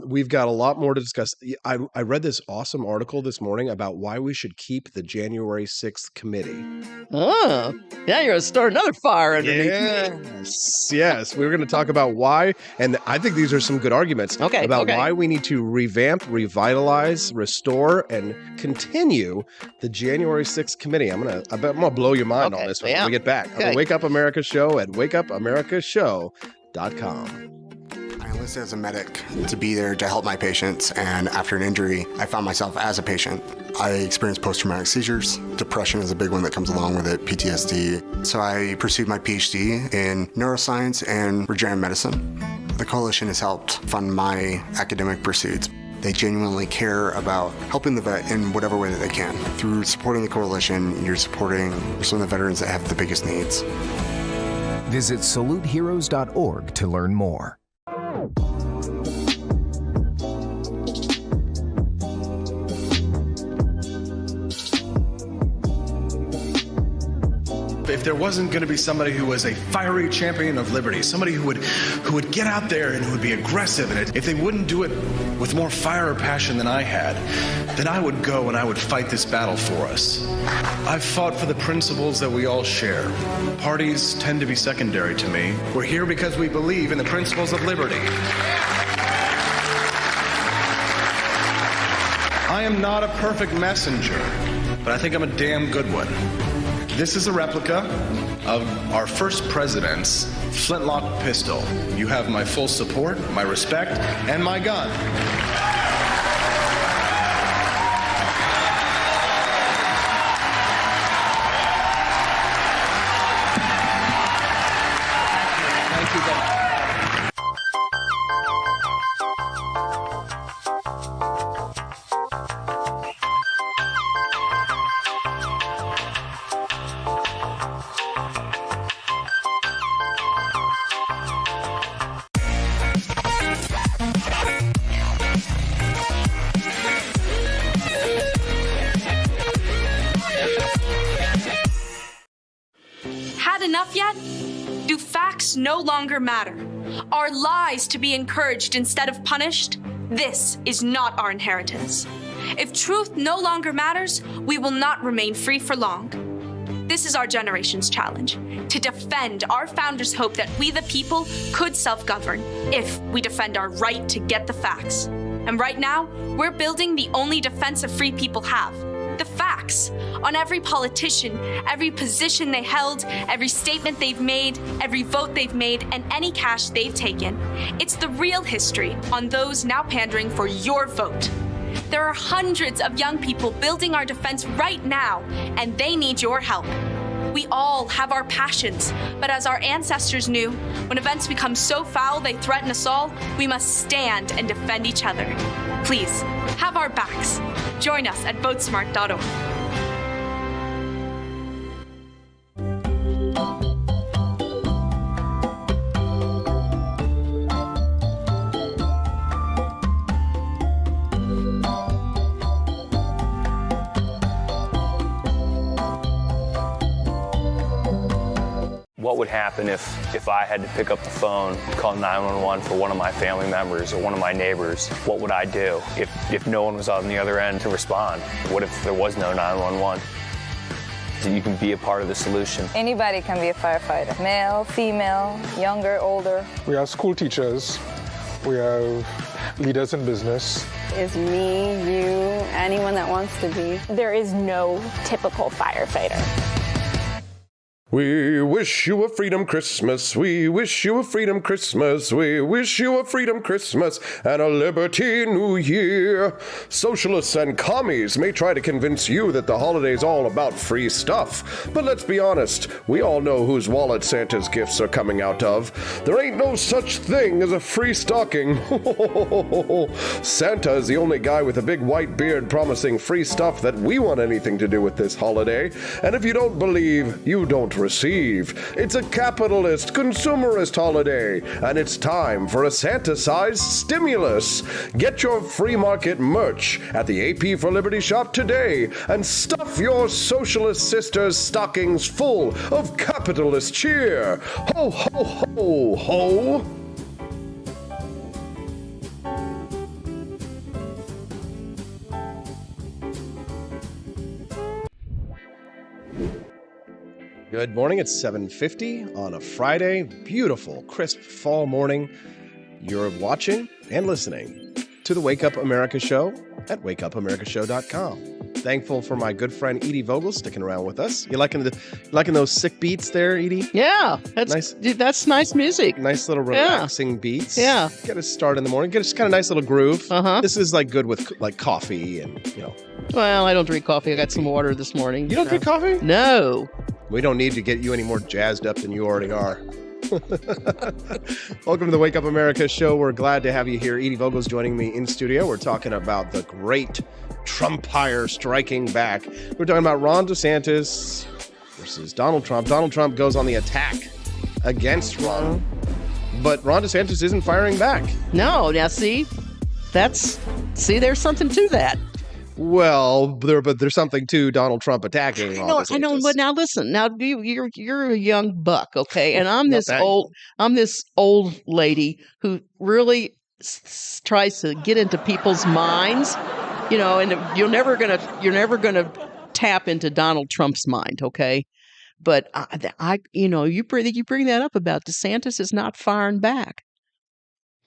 We've got a lot more to discuss. I read this awesome article this morning about why we should keep the January 6th committee. Oh, yeah, you're going to start another fire underneath. Yes. We're going to talk about why. And I think these are some good arguments about why we need to revamp, revitalize, restore, and continue the January 6th committee. I'm going to blow your mind on this one when we get back. Okay. Wake Up America Show at wakeupAmericaShow.com. I enlisted as a medic to be there to help my patients, and after an injury, I found myself as a patient. I experienced post-traumatic seizures. Depression is a big one that comes along with it, PTSD. So I pursued my PhD in neuroscience and regenerative medicine. The coalition has helped fund my academic pursuits. They genuinely care about helping the vet in whatever way that they can. Through supporting the coalition, you're supporting some of the veterans that have the biggest needs. Visit saluteheroes.org to learn more. If there wasn't going to be somebody who was a fiery champion of liberty, somebody who would get out there and who would be aggressive, and if they wouldn't do it with more fire or passion than I had, then I would go and I would fight this battle for us. I've fought for the principles that we all share. Parties tend to be secondary to me. We're here because we believe in the principles of liberty. I am not a perfect messenger, but I think I'm a damn good one. This is a replica of our first president's flintlock pistol. You have my full support, my respect, and my gun. Thank you, Ben. Had enough yet? Do facts no longer matter? Are lies to be encouraged instead of punished? This is not our inheritance. If truth no longer matters, we will not remain free for long. This is our generation's challenge, to defend our founders' hope that we the people could self-govern if we defend our right to get the facts. And right now, we're building the only defense of free people have, the facts on every politician, every position they held, every statement they've made, every vote they've made, and any cash they've taken. It's the real history on those now pandering for your vote. There are hundreds of young people building our defense right now, and they need your help. We all have our passions, but as our ancestors knew, when events become so foul they threaten us all, we must stand and defend each other. Please, have our backs. Join us at votesmart.org. What would happen if I had to pick up the phone, call 911 for one of my family members or one of my neighbors? What would I do if no one was on the other end to respond? What if there was no 911? So you can be a part of the solution. Anybody can be a firefighter. Male, female, younger, older. We have school teachers. We have leaders in business. Is me, you, anyone that wants to be. There is no typical firefighter. We wish you a freedom Christmas. We wish you a freedom Christmas. We wish you a freedom Christmas and a liberty New Year. Socialists and commies may try to convince you that the holiday's all about free stuff. But let's be honest, we all know whose wallet Santa's gifts are coming out of. There ain't no such thing as a free stocking. Santa is the only guy with a big white beard promising free stuff that we want anything to do with this holiday. And if you don't believe, you don't receive. It's a capitalist, consumerist holiday, and it's time for a Santa-sized stimulus. Get your free market merch at the AP for Liberty shop today and stuff your socialist sisters' stockings full of capitalist cheer. Ho, ho, ho, ho! Good morning. It's 7:50 on a Friday. Beautiful, crisp fall morning. You're watching and listening to the Wake Up America Show at wakeupamericashow.com. Thankful for my good friend Edie Vogel sticking around with us. You liking those sick beats there, Edie? Yeah, that's nice music. Nice little relaxing beats. Yeah. Get us started in the morning. Get us kind of nice little groove. Uh-huh. This is like good with like coffee and, you know. Well, I don't drink coffee. I got some water this morning. You don't drink coffee? No. We don't need to get you any more jazzed up than you already are. Welcome to the Wake Up America Show. We're glad to have you here. Edie Vogel's joining me in studio. We're talking about the great Trump-pire striking back. We're talking about Ron DeSantis versus Donald Trump. Donald Trump goes on the attack against Ron, but Ron DeSantis isn't firing back. No, now see, there's something to that. Well, but there's something to Donald Trump attacking Ron DeSantis. I know, but now listen. Now you're a young buck, okay? And I'm this old lady who really tries to get into people's minds, you know. And you're never gonna tap into Donald Trump's mind, okay? But you bring that up about DeSantis is not firing back.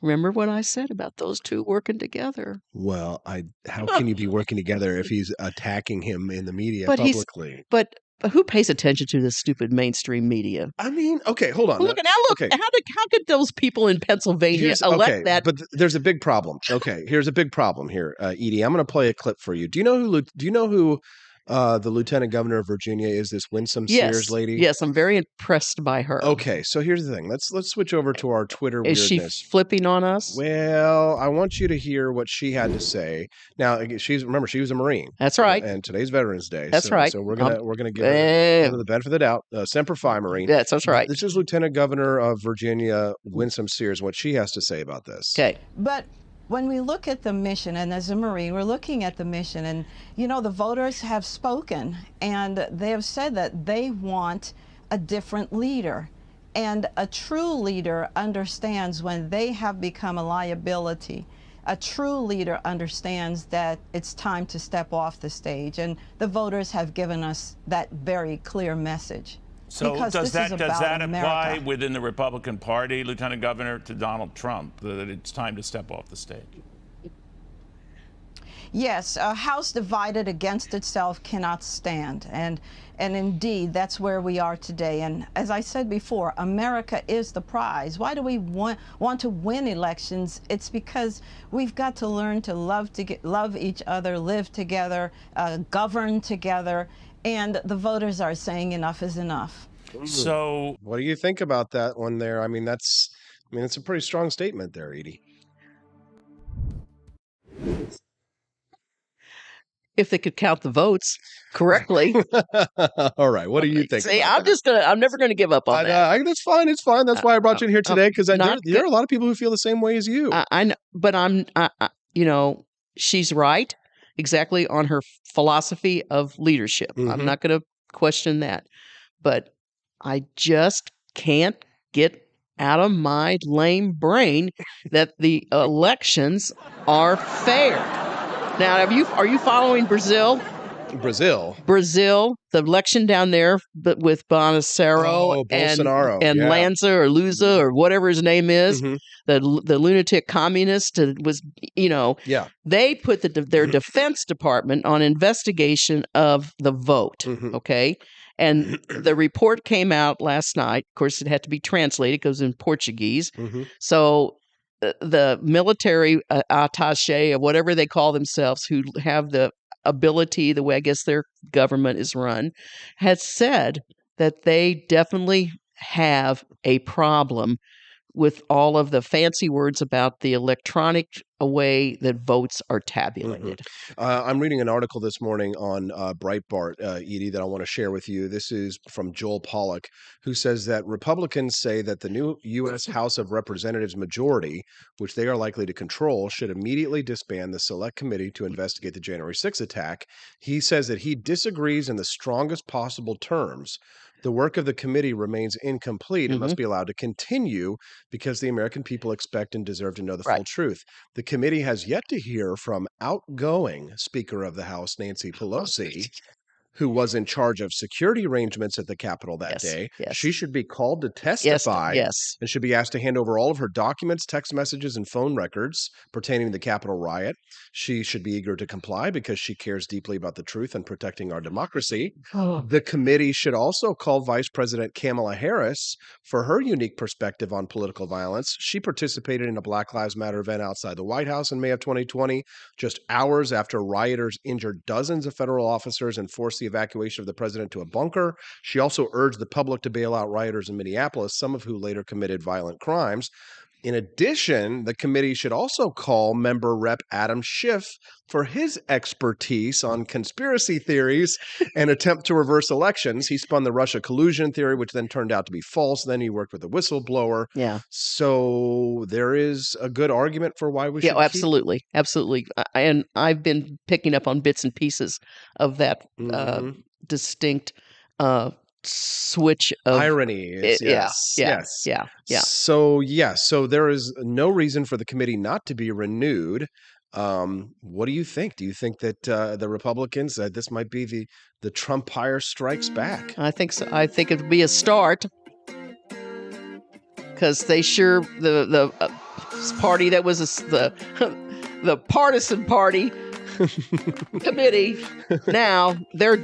Remember what I said about those two working together? Well, how can you be working together if he's attacking him in the media publicly? But who pays attention to this stupid mainstream media? I mean, okay, hold on. Look, okay. How could those people in Pennsylvania elect that? But there's a big problem. Okay, here's a big problem here, Edie. I'm going to play a clip for you. Do you know who the Lieutenant Governor of Virginia is? This Winsome Sears lady? Yes, I'm very impressed by her. Okay, so here's the thing. Let's switch over to our Twitter weirdness. Is she flipping on us? Well, I want you to hear what she had to say. Now, remember she was a Marine. That's right. And today's Veterans Day. That's right. So we're gonna give her the benefit of the doubt. Semper Fi, Marine. Yes, that's right. This is Lieutenant Governor of Virginia, Winsome Sears. What she has to say about this. Okay, but when we look at the mission, and as a Marine, we're looking at the mission, and the voters have spoken, and they have said that they want a different leader. And a true leader understands when they have become a liability. A true leader understands that it's time to step off the stage, and the voters have given us that very clear message. So does that apply America. Within the Republican Party, Lieutenant Governor, to Donald Trump, that it's time to step off the stage? Yes, a house divided against itself cannot stand. And indeed, that's where we are today. And as I said before, America is the prize. Why do we want to win elections? It's because we've got to learn to love each other, live together, govern together. And the voters are saying enough is enough. So what do you think about that one there? I mean, it's a pretty strong statement there, Edie. If they could count the votes correctly. All right. What do you think? See, I'm never going to give up on that. That's fine. It's fine. That's why I brought you in here today, because there are a lot of people who feel the same way as you. I know, but she's right exactly on her philosophy of leadership. Mm-hmm. I'm not going to question that, but I just can't get out of my lame brain that the elections are fair. Now, are you following Brazil? Brazil, the election down there, but with Bolsonaro and Lanza or Luza or whatever his name is, the lunatic communist was, they put their defense department on investigation of the vote. Okay. And the report came out last night. Of course, it had to be translated because it was in Portuguese. So the military attaché or whatever they call themselves, who have the ability, the way I guess their government is run, has said that they definitely have a problem with all of the fancy words about the electronic way that votes are tabulated. I'm reading an article this morning on Breitbart, Edie, that I want to share with you. This is from Joel Pollack, who says that Republicans say that the new U.S. House of Representatives majority, which they are likely to control, should immediately disband the Select Committee to investigate the January 6th attack. He says that he disagrees in the strongest possible terms. The work of the committee remains incomplete and must be allowed to continue because the American people expect and deserve to know the full truth. The committee has yet to hear from outgoing Speaker of the House, Nancy Pelosi, who was in charge of security arrangements at the Capitol that day. She should be called to testify and should be asked to hand over all of her documents, text messages, and phone records pertaining to the Capitol riot. She should be eager to comply because she cares deeply about the truth and protecting our democracy. The committee should also call Vice President Kamala Harris for her unique perspective on political violence. She participated in a Black Lives Matter event outside the White House in May of 2020, just hours after rioters injured dozens of federal officers and forced the evacuation of the president to a bunker. She also urged the public to bail out rioters in Minneapolis, some of who later committed violent crimes. In addition, the committee should also call member Rep. Adam Schiff for his expertise on conspiracy theories and attempt to reverse elections. He spun the Russia collusion theory, which then turned out to be false. Then he worked with a whistleblower. Yeah. So there is a good argument for why we should absolutely. And I've been picking up on bits and pieces of that distinct switch of irony. So there is no reason for the committee not to be renewed. What do you think? Do you think that the Republicans, this might be the Trump-pire strikes back? I think so. I think it would be a start, because they sure the party that was the partisan party committee, now they're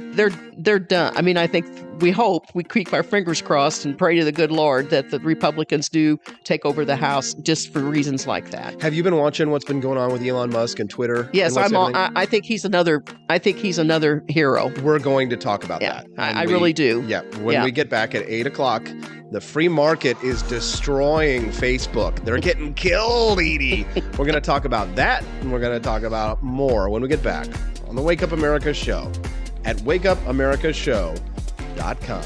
done. I mean, I think we keep our fingers crossed and pray to the good Lord that the Republicans do take over the House just for reasons like that. Have you been watching what's been going on with Elon Musk and Twitter? Yes, I think he's another hero. We're going to talk about that. I really do. Yeah. When we get back at 8:00, the free market is destroying Facebook. They're getting killed, Edie. We're going to talk about that, and we're going to talk about more when we get back on the Wake Up America Show at wakeupAmericaShow.com.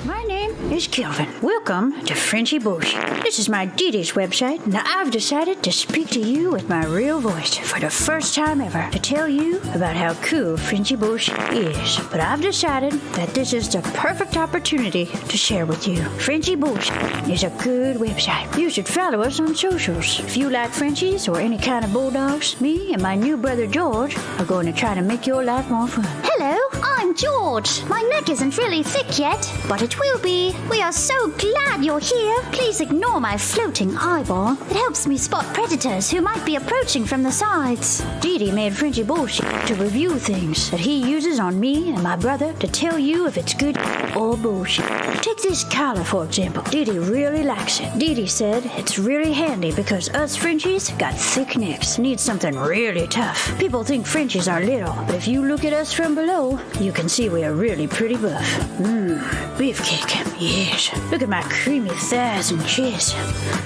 My name is Kelvin. Welcome to Frenchy Bush. This is my Didi's website, and I've decided to speak to you with my real voice for the first time ever to tell you about how cool Frenchy Bush is. But I've decided that this is the perfect opportunity to share with you. Frenchy Bush is a good website. You should follow us on socials. If you like Frenchies or any kind of bulldogs, me and my new brother George are going to try to make your life more fun. Hello, I'm George. My neck isn't really thick yet, but it will be. We are so glad you're here. Please ignore my floating eyeball. It helps me spot predators who might be approaching from the sides. Dee made Frenchy bullshit to review things that he uses on me and my brother to tell you if it's good or bullshit. Take this collar, for example. Dee really likes it. Dee said it's really handy because us Frenchies got thick necks. Need something really tough. People think Frenchies are little, but if you look at us from below, you can see we are really pretty buff. Beefcake. Yes. Look at my creamy thighs and chest.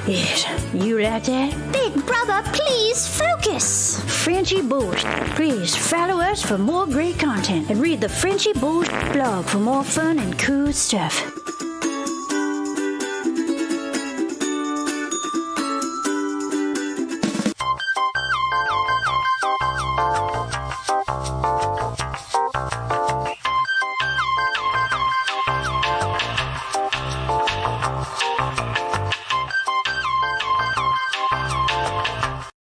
Yes. You like that? Big brother, please focus. Frenchy bullshit. Please follow us for more great content and read the Frenchy bullshit blog for more fun and cool stuff.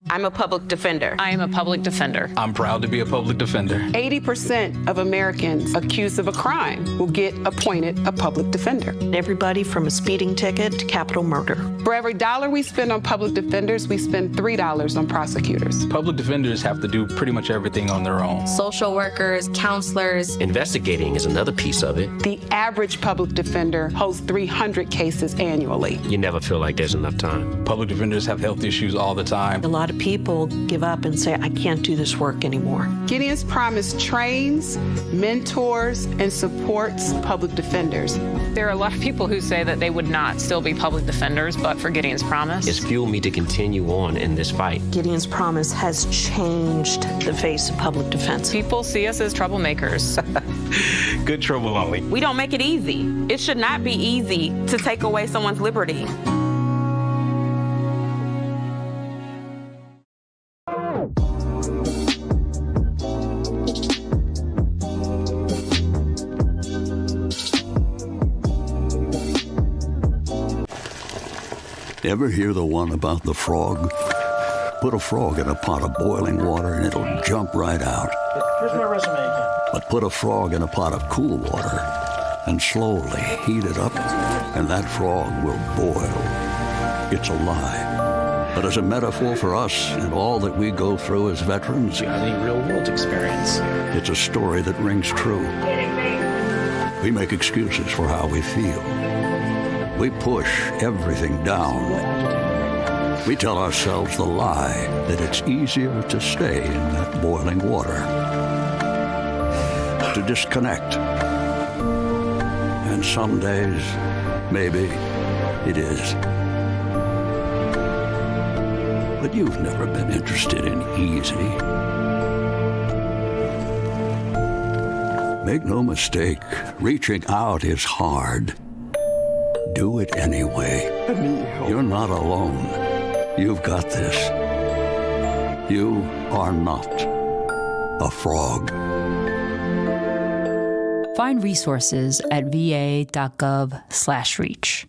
I'm a public defender. I am a public defender. I'm proud to be a public defender. 80% of Americans accused of a crime will get appointed a public defender. Everybody from a speeding ticket to capital murder. For every dollar we spend on public defenders, we spend $3 on prosecutors. Public defenders have to do pretty much everything on their own. Social workers, counselors. Investigating is another piece of it. The average public defender holds 300 cases annually. You never feel like there's enough time. Public defenders have health issues all the time. A lot of people give up and say, I can't do this work anymore. Gideon's Promise trains, mentors, and supports public defenders. There are a lot of people who say that they would not still be public defenders, but for Gideon's Promise. It's fueled me to continue on in this fight. Gideon's Promise has changed the face of public defense. People see us as troublemakers. Good trouble only. We don't make it easy. It should not be easy to take away someone's liberty. Ever hear the one about the frog? Put a frog in a pot of boiling water and it'll jump right out. Here's my resume again. But put a frog in a pot of cool water and slowly heat it up, and that frog will boil. It's a lie. But as a metaphor for us and all that we go through as veterans, any real-world experience. It's a story that rings true. We make excuses for how we feel. We push everything down. We tell ourselves the lie that it's easier to stay in that boiling water, to disconnect. And some days, maybe it is. But you've never been interested in easy. Make no mistake, reaching out is hard. Do it anyway. You're not alone. You've got this. You are not a frog. Find resources at va.gov/reach.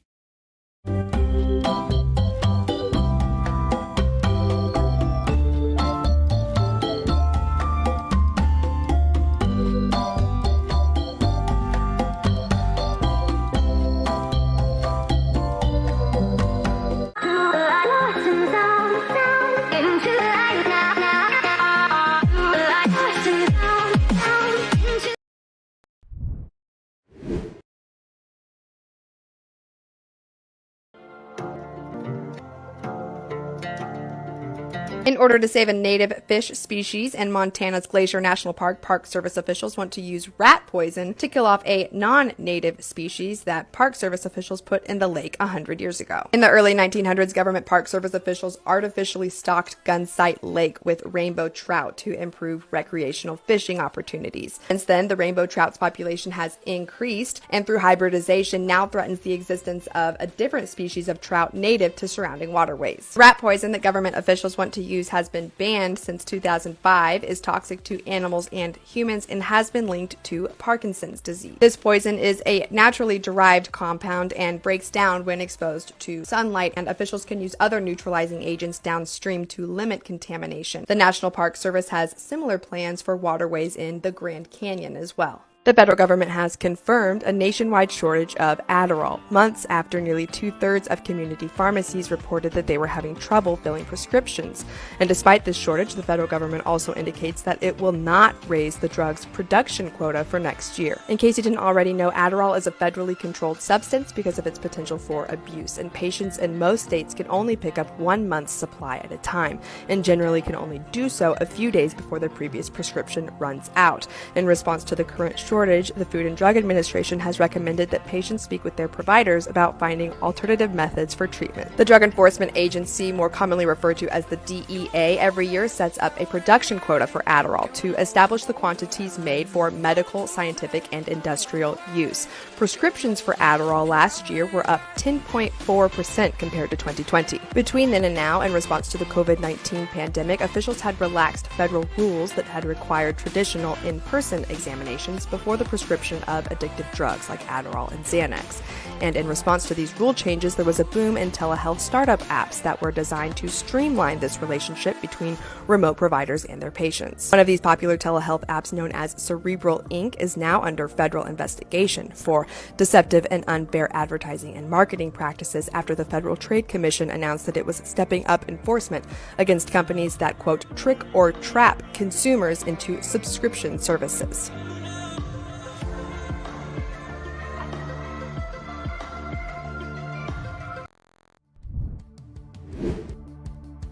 In order to save a native fish species in Montana's Glacier National Park, Park Service officials want to use rat poison to kill off a non-native species that Park Service officials put in the lake 100 years ago. In the early 1900s, government Park Service officials artificially stocked Gunsight Lake with rainbow trout to improve recreational fishing opportunities. Since then, the rainbow trout's population has increased, and through hybridization now threatens the existence of a different species of trout native to surrounding waterways. Rat poison that government officials want to use has been banned since 2005, is toxic to animals and humans, and has been linked to Parkinson's disease. This poison is a naturally derived compound and breaks down when exposed to sunlight, and officials can use other neutralizing agents downstream to limit contamination. The National Park Service has similar plans for waterways in the Grand Canyon as well. The federal government has confirmed a nationwide shortage of Adderall, months after nearly 2/3 of community pharmacies reported that they were having trouble filling prescriptions. And despite this shortage, the federal government also indicates that it will not raise the drug's production quota for next year. In case you didn't already know, Adderall is a federally controlled substance because of its potential for abuse, and patients in most states can only pick up 1 month's supply at a time, and generally can only do so a few days before their previous prescription runs out. In response to the current shortage, the Food and Drug Administration has recommended that patients speak with their providers about finding alternative methods for treatment. The Drug Enforcement Agency, more commonly referred to as the DEA, every year sets up a production quota for Adderall to establish the quantities made for medical, scientific, and industrial use. Prescriptions for Adderall last year were up 10.4% compared to 2020. Between then and now, in response to the COVID-19 pandemic, officials had relaxed federal rules that had required traditional in-person examinations before the prescription of addictive drugs like Adderall and Xanax. And in response to these rule changes, there was a boom in telehealth startup apps that were designed to streamline this relationship between remote providers and their patients. One of these popular telehealth apps, known as Cerebral Inc., is now under federal investigation for deceptive and unfair advertising and marketing practices after the Federal Trade Commission announced that it was stepping up enforcement against companies that, quote, trick or trap consumers into subscription services.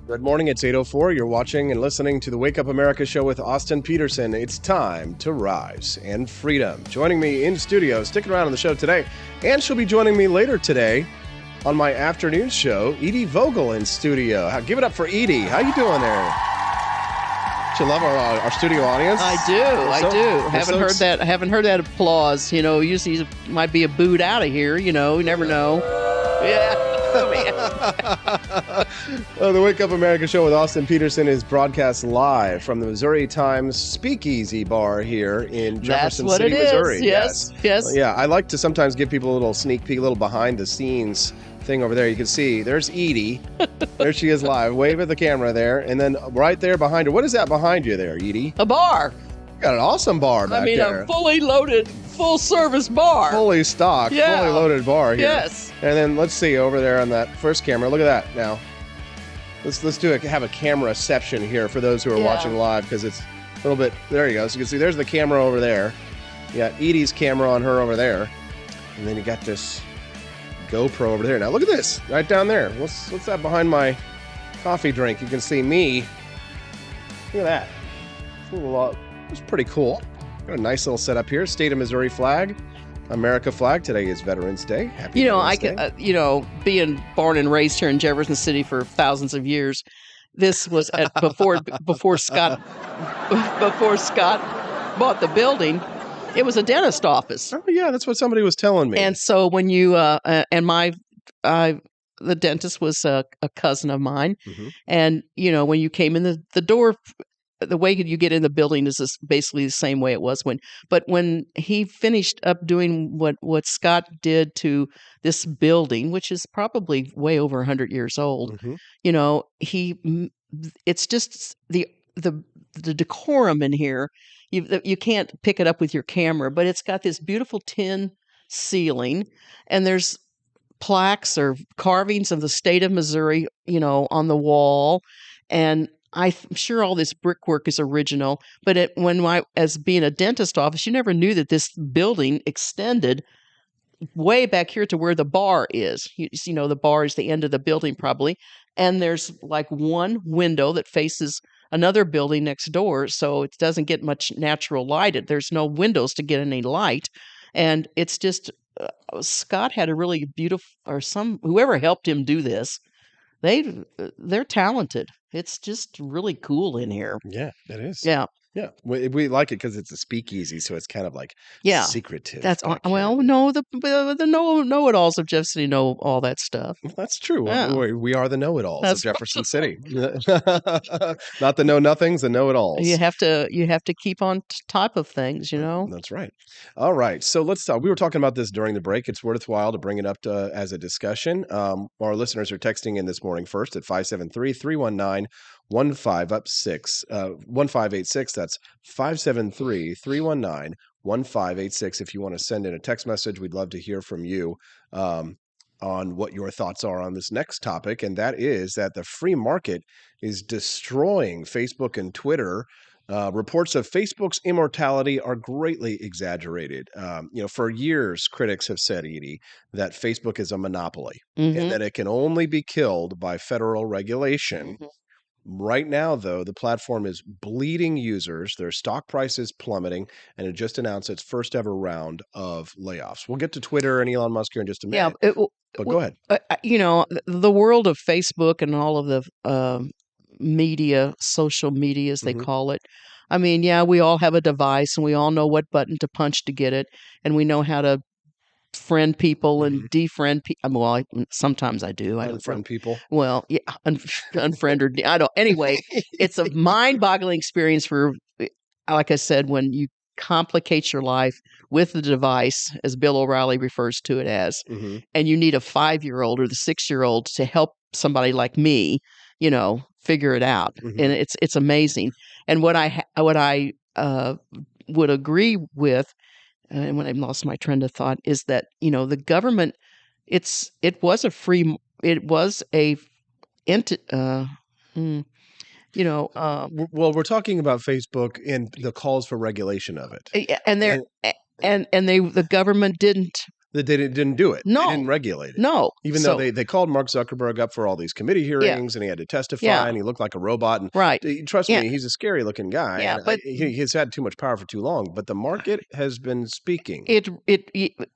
Good morning, it's 8:04. You're watching and listening to the Wake Up America show with Austin Peterson. It's time to rise and freedom. Joining me in studio, sticking around on the show today, and she'll be joining me later today on my afternoon show, Edie Vogel in studio. Give it up for Edie. How you doing there? You love our studio audience? I do. Haven't heard that applause. You know, usually it might be a booed out of here. You know, you never know. Yeah. Well, the Wake Up America show with Austin Peterson is broadcast live from the Missouri Times Speakeasy Bar here in Jefferson City, Missouri. Yes. Yeah, I like to sometimes give people a little sneak peek, a little behind the scenes thing over there. You can see there's Edie. There she is live. Wave at the camera there. And then right there behind her. What is that behind you there, Edie? A bar. Got an awesome bar back there. A fully loaded, full-service bar. Fully stocked, fully loaded bar here. Yes. And then let's see over there on that first camera. Look at that now. Let's have a camera-ception here for those who are watching live, because it's a little bit. There you go. So you can see there's the camera over there. You got Edie's camera on her over there, and then you got this GoPro over there. Now look at this right down there. What's that behind my coffee drink? You can see me. Look at that. It's pretty cool. Got a nice little setup here. State of Missouri flag, America flag. Today is Veterans Day. Happy Veterans Day. Being born and raised here in Jefferson City for thousands of years, this was before Scott bought the building. It was a dentist office. Oh yeah, that's what somebody was telling me. And so when you the dentist was a cousin of mine, and when you came in the door. The way you get in the building is basically the same way it was but when he finished up doing what Scott did to this building, which is probably way over 100 years old, it's just the decorum in here. You can't pick it up with your camera, but it's got this beautiful tin ceiling, and there's plaques or carvings of the state of Missouri, on the wall, and I'm sure all this brickwork is original, but as being a dentist office, you never knew that this building extended way back here to where the bar is. The bar is the end of the building probably, and there's like one window that faces another building next door, so it doesn't get much natural light. There's no windows to get any light, and it's just Scott had a really beautiful, whoever helped him do this. They're talented. It's just really cool in here. Yeah, it is. Yeah. Yeah. We like it because it's a speakeasy, so it's kind of like secretive. That's no, the know-it-alls of Jefferson City know all that stuff. Well, that's true. Yeah. We are the know-it-alls of Jefferson City. Not the know-nothings, the know-it-alls. You have to keep on top of things, That's right. All right. So let's talk. We were talking about this during the break. It's worthwhile to bring it up as a discussion. Our listeners are texting in this morning first at 573-319-1586. 1586. That's 573-319-1586. 1586. If you want to send in a text message, we'd love to hear from you on what your thoughts are on this next topic. And that is that the free market is destroying Facebook and Twitter. Reports of Facebook's immortality are greatly exaggerated. For years, critics have said, Edie, that Facebook is a monopoly and that it can only be killed by federal regulation. Right now, though, the platform is bleeding users. Their stock price is plummeting, and it just announced its first ever round of layoffs. We'll get to Twitter and Elon Musk here in just a minute. But go ahead. The world of Facebook and all of the media, social media, as they call it. I mean, we all have a device, and we all know what button to punch to get it, and we know how to friend people and defriend people. Well, sometimes I do. I unfriend people. Well, yeah, unfriend or I don't. Anyway, it's a mind-boggling experience for, like I said, when you complicate your life with the device, as Bill O'Reilly refers to it as, and you need a 5-year-old or the 6-year-old to help somebody like me, figure it out, and it's amazing. And what I would agree with. And when I lost my trend of thought is that, the government, it was a well, we're talking about Facebook and the calls for regulation of it. And the government didn't. They didn't do it. No. They didn't regulate it. No. Even though they called Mark Zuckerberg up for all these committee hearings and he had to testify and he looked like a robot. And trust me, he's a scary looking guy. Yeah, but he's had too much power for too long. But the market has been speaking.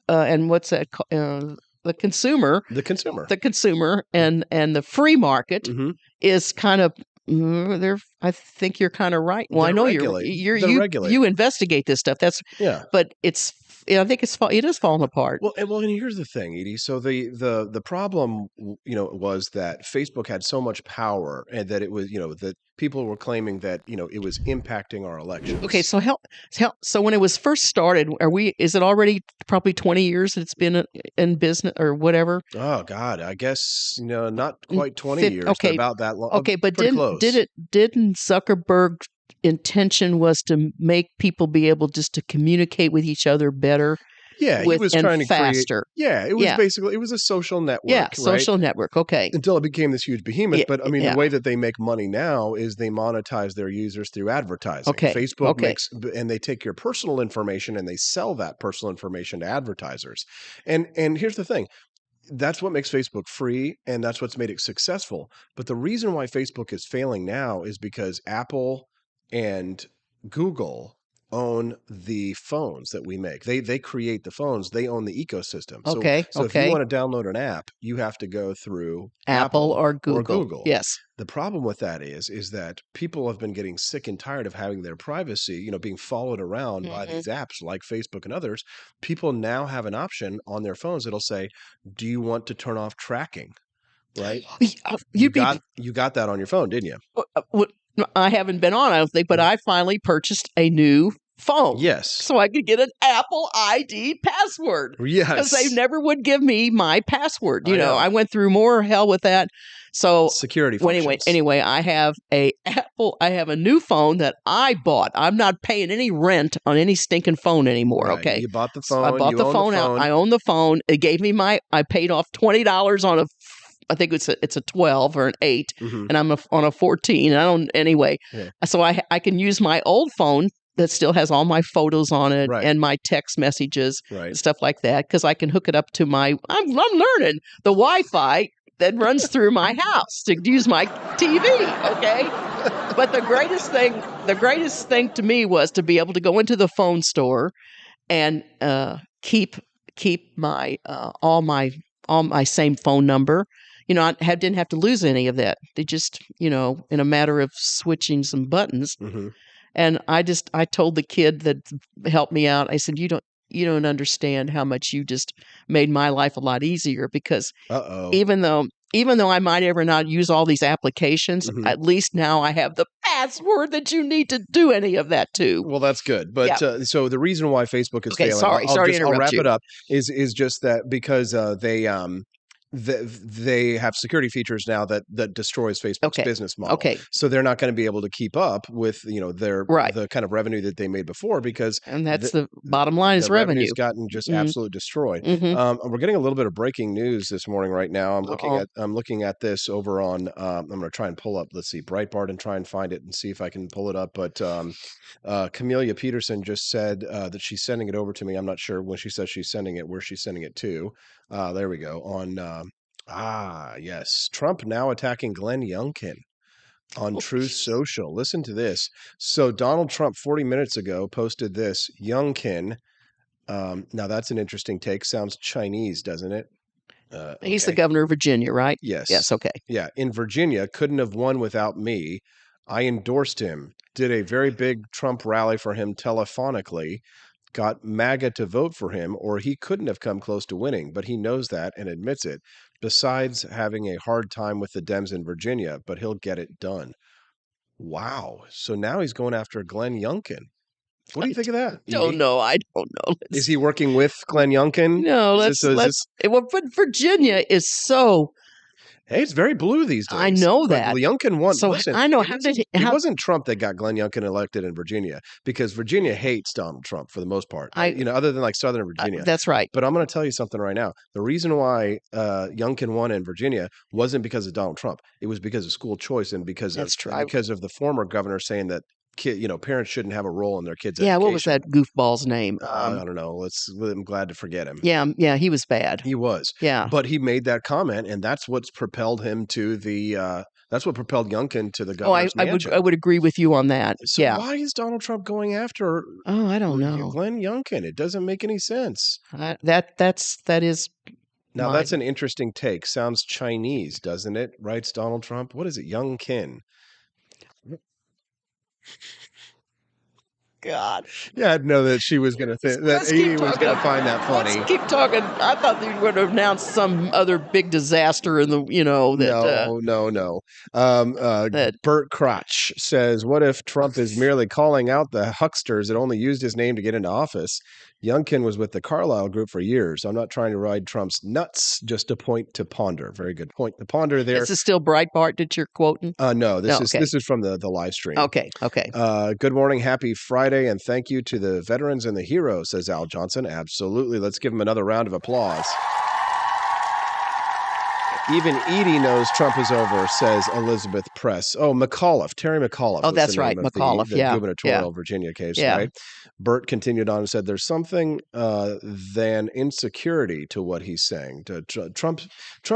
And what's that called? The consumer and the free market is kind of. I think you're kind of right. Well, I know you investigate this stuff. But I think it is falling apart. Well, and here's the thing, Edie. So the problem, was that Facebook had so much power, and that it was, that people were claiming that, it was impacting our elections. Okay, so so when it was first started, is it already probably 20 years that it's been in business or whatever? Oh God, I guess not quite 20 years, but about that long. Okay, but didn't Zuckerberg's intention was to make people be able just to communicate with each other better? Yeah, he was trying to faster. It was basically, it was a social network. Yeah, social network. Okay. Until it became this huge behemoth. But I mean, the way that they make money now is they monetize their users through advertising. Okay. Facebook makes, and they take your personal information and they sell that personal information to advertisers. And here's the thing. That's what makes Facebook free, and that's what's made it successful. But the reason why Facebook is failing now is because Apple and Google own the phones that we make. They create the phones. They own the ecosystem. So if you want to download an app, you have to go through Apple or Google. Yes. The problem with that is that people have been getting sick and tired of having their privacy, being followed around by these apps like Facebook and others. People now have an option on their phones that'll say, "Do you want to turn off tracking?" Right? You got that on your phone, didn't you? I haven't been on, I don't think, but I finally purchased a new phone. Yes. So I could get an Apple ID password. Yes. Because they never would give me my password. I went through more hell with that. So security functions. Anyway, I have a new phone that I bought. I'm not paying any rent on any stinking phone anymore. Right. Okay. You bought the phone. So I bought the phone out. I own the phone. It gave me I paid off $20 on I think it's a 12 or an 8, and I'm on a 14. So I can use my old phone that still has all my photos on it and my text messages and stuff like that, because I can hook it up to I'm learning the Wi-Fi that runs through my house to use my TV. Okay, but the greatest thing to me was to be able to go into the phone store and keep my all my same phone number. I didn't have to lose any of that. They just, in a matter of switching some buttons. And I told the kid that helped me out, I said, you don't understand how much you just made my life a lot easier, because even though I might ever not use all these applications, at least now I have the password that you need to do any of that too. Well, that's good. But so the reason why Facebook is failing, sorry to interrupt I'll wrap you. it up, is just that because they have security features now that destroys Facebook's business model. So they're not going to be able to keep up with the kind of revenue that they made before, because that's the bottom line is revenue. Revenue's gotten just absolutely destroyed. We're getting a little bit of breaking news this morning right now. I'm looking at this over on I'm going to try and pull up, let's see, Breitbart, and try and find it and see if I can pull it up. But Camelia Peterson just said that she's sending it over to me. I'm not sure when she says she's sending it, where she's sending it to. There we go. On yes, Trump now attacking Glenn Youngkin on Truth Social. Listen to this. So Donald Trump 40 minutes ago posted this. Youngkin. Now that's an interesting take. Sounds Chinese, doesn't it? He's the governor of Virginia, right? Yes. Yes. Okay. Yeah. In Virginia, couldn't have won without me. I endorsed him. Did a very big Trump rally for him telephonically. Got MAGA to vote for him, or he couldn't have come close to winning, but he knows that and admits it. Besides having a hard time with the Dems in Virginia, but he'll get it done. Wow. So now he's going after Glenn Youngkin. What do you think of that? Don't know. I don't know. Is he working with Glenn Youngkin? No, but Virginia is so... Hey, it's very blue these days. I know that. Youngkin won. So listen, I know. It wasn't Trump that got Glenn Youngkin elected in Virginia, because Virginia hates Donald Trump for the most part. Other than like Southern Virginia. That's right. But I'm going to tell you something right now. The reason why Youngkin won in Virginia wasn't because of Donald Trump. It was because of school choice and because of the former governor saying that parents shouldn't have a role in their kids' education. What was that goofball's name? I don't know. I'm glad to forget him. Yeah, he was bad. He was. Yeah. But he made that comment, and that's what's propelled him to that's what propelled Youngkin to the governor's mansion. I would agree with you on that. So why is Donald Trump going after I don't know. Glenn Youngkin? It doesn't make any sense. That is Now that's an interesting take. Sounds Chinese, doesn't it? Writes Donald Trump. What is it? Youngkin. God. Yeah, I'd know that she was going to think that Edie was going to find that funny. Let's keep talking. I thought they would have announced some other big disaster in the, No. Bert Crotch says, what if Trump is merely calling out the hucksters that only used his name to get into office? Youngkin was with the Carlyle Group for years. I'm not trying to ride Trump's nuts, just a point to ponder. Very good point to ponder there. This is still Breitbart that you're quoting? No, this is from the live stream. Okay. Good morning. Happy Friday, and thank you to the veterans and the heroes, says Al Johnson. Absolutely. Let's give him another round of applause. Even Edie knows Trump is over, says Elizabeth Press. Oh, McAuliffe, Terry McAuliffe. Oh, that's right, McAuliffe. The gubernatorial Virginia case, right? Bert continued on and said, "There's something than insecurity to what he's saying. Trump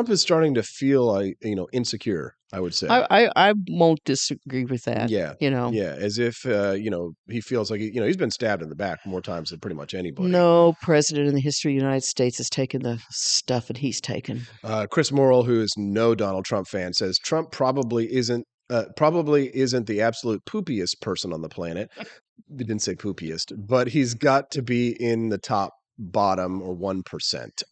is starting to feel, insecure. I would say. I won't disagree with that. Yeah, as if he feels like he's been stabbed in the back more times than pretty much anybody. No president in the history of the United States has taken the stuff that he's taken." Chris Morrill, who is no Donald Trump fan, says Trump probably isn't the absolute poopiest person on the planet. He didn't say poopiest, but he's got to be in the top bottom or 1%.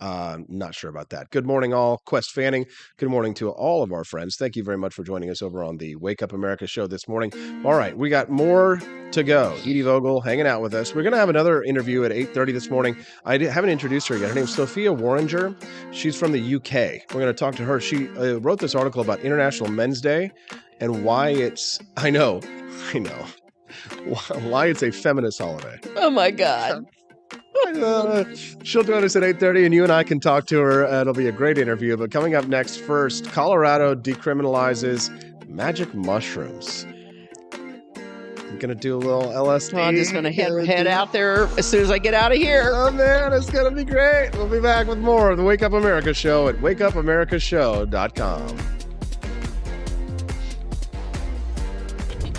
Not sure about that. Good morning, all. Quest Fanning. Good morning to all of our friends. Thank you very much for joining us over on the Wake Up America show this morning. All right, we got more to go. Edie Vogel hanging out with us. We're going to have another interview at 8:30 this morning. I haven't introduced her yet. Her name's Sophia Warringer. She's from the UK. We're going to talk to her. She wrote this article about International Men's Day and why it's, I know, why it's a feminist holiday. Oh my God. She'll join us at 8:30, and you and I can talk to her. It'll be a great interview. But coming up next, first, Colorado decriminalizes magic mushrooms. I'm going to do a little LSD. I'm just going to head out there as soon as I get out of here. Oh, man, it's going to be great. We'll be back with more of the Wake Up America show at wakeupAmericaShow.com.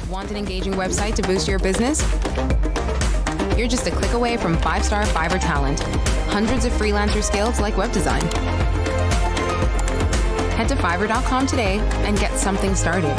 Want an engaging website to boost your business? You're just a click away from 5-star Fiverr talent. Hundreds of freelancer skills like web design. Head to Fiverr.com today and get something started.